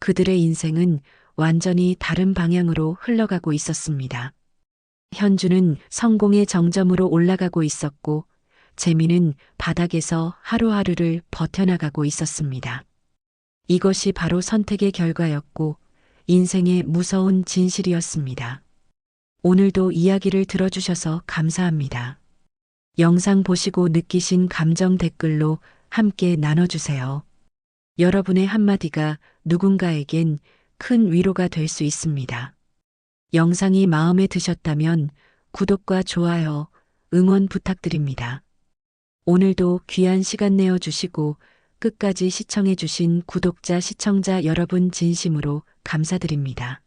Speaker 2: 그들의 인생은 완전히 다른 방향으로 흘러가고 있었습니다. 현주는 성공의 정점으로 올라가고 있었고 재민은 바닥에서 하루하루를 버텨나가고 있었습니다. 이것이 바로 선택의 결과였고 인생의 무서운 진실이었습니다. 오늘도 이야기를 들어주셔서 감사합니다. 영상 보시고 느끼신 감정 댓글로 함께 나눠주세요. 여러분의 한마디가 누군가에겐 큰 위로가 될 수 있습니다. 영상이 마음에 드셨다면 구독과 좋아요, 응원 부탁드립니다. 오늘도 귀한 시간 내어주시고 끝까지 시청해주신 구독자, 시청자 여러분 진심으로 감사드립니다.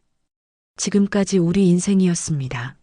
Speaker 2: 지금까지 우리 인생이었습니다.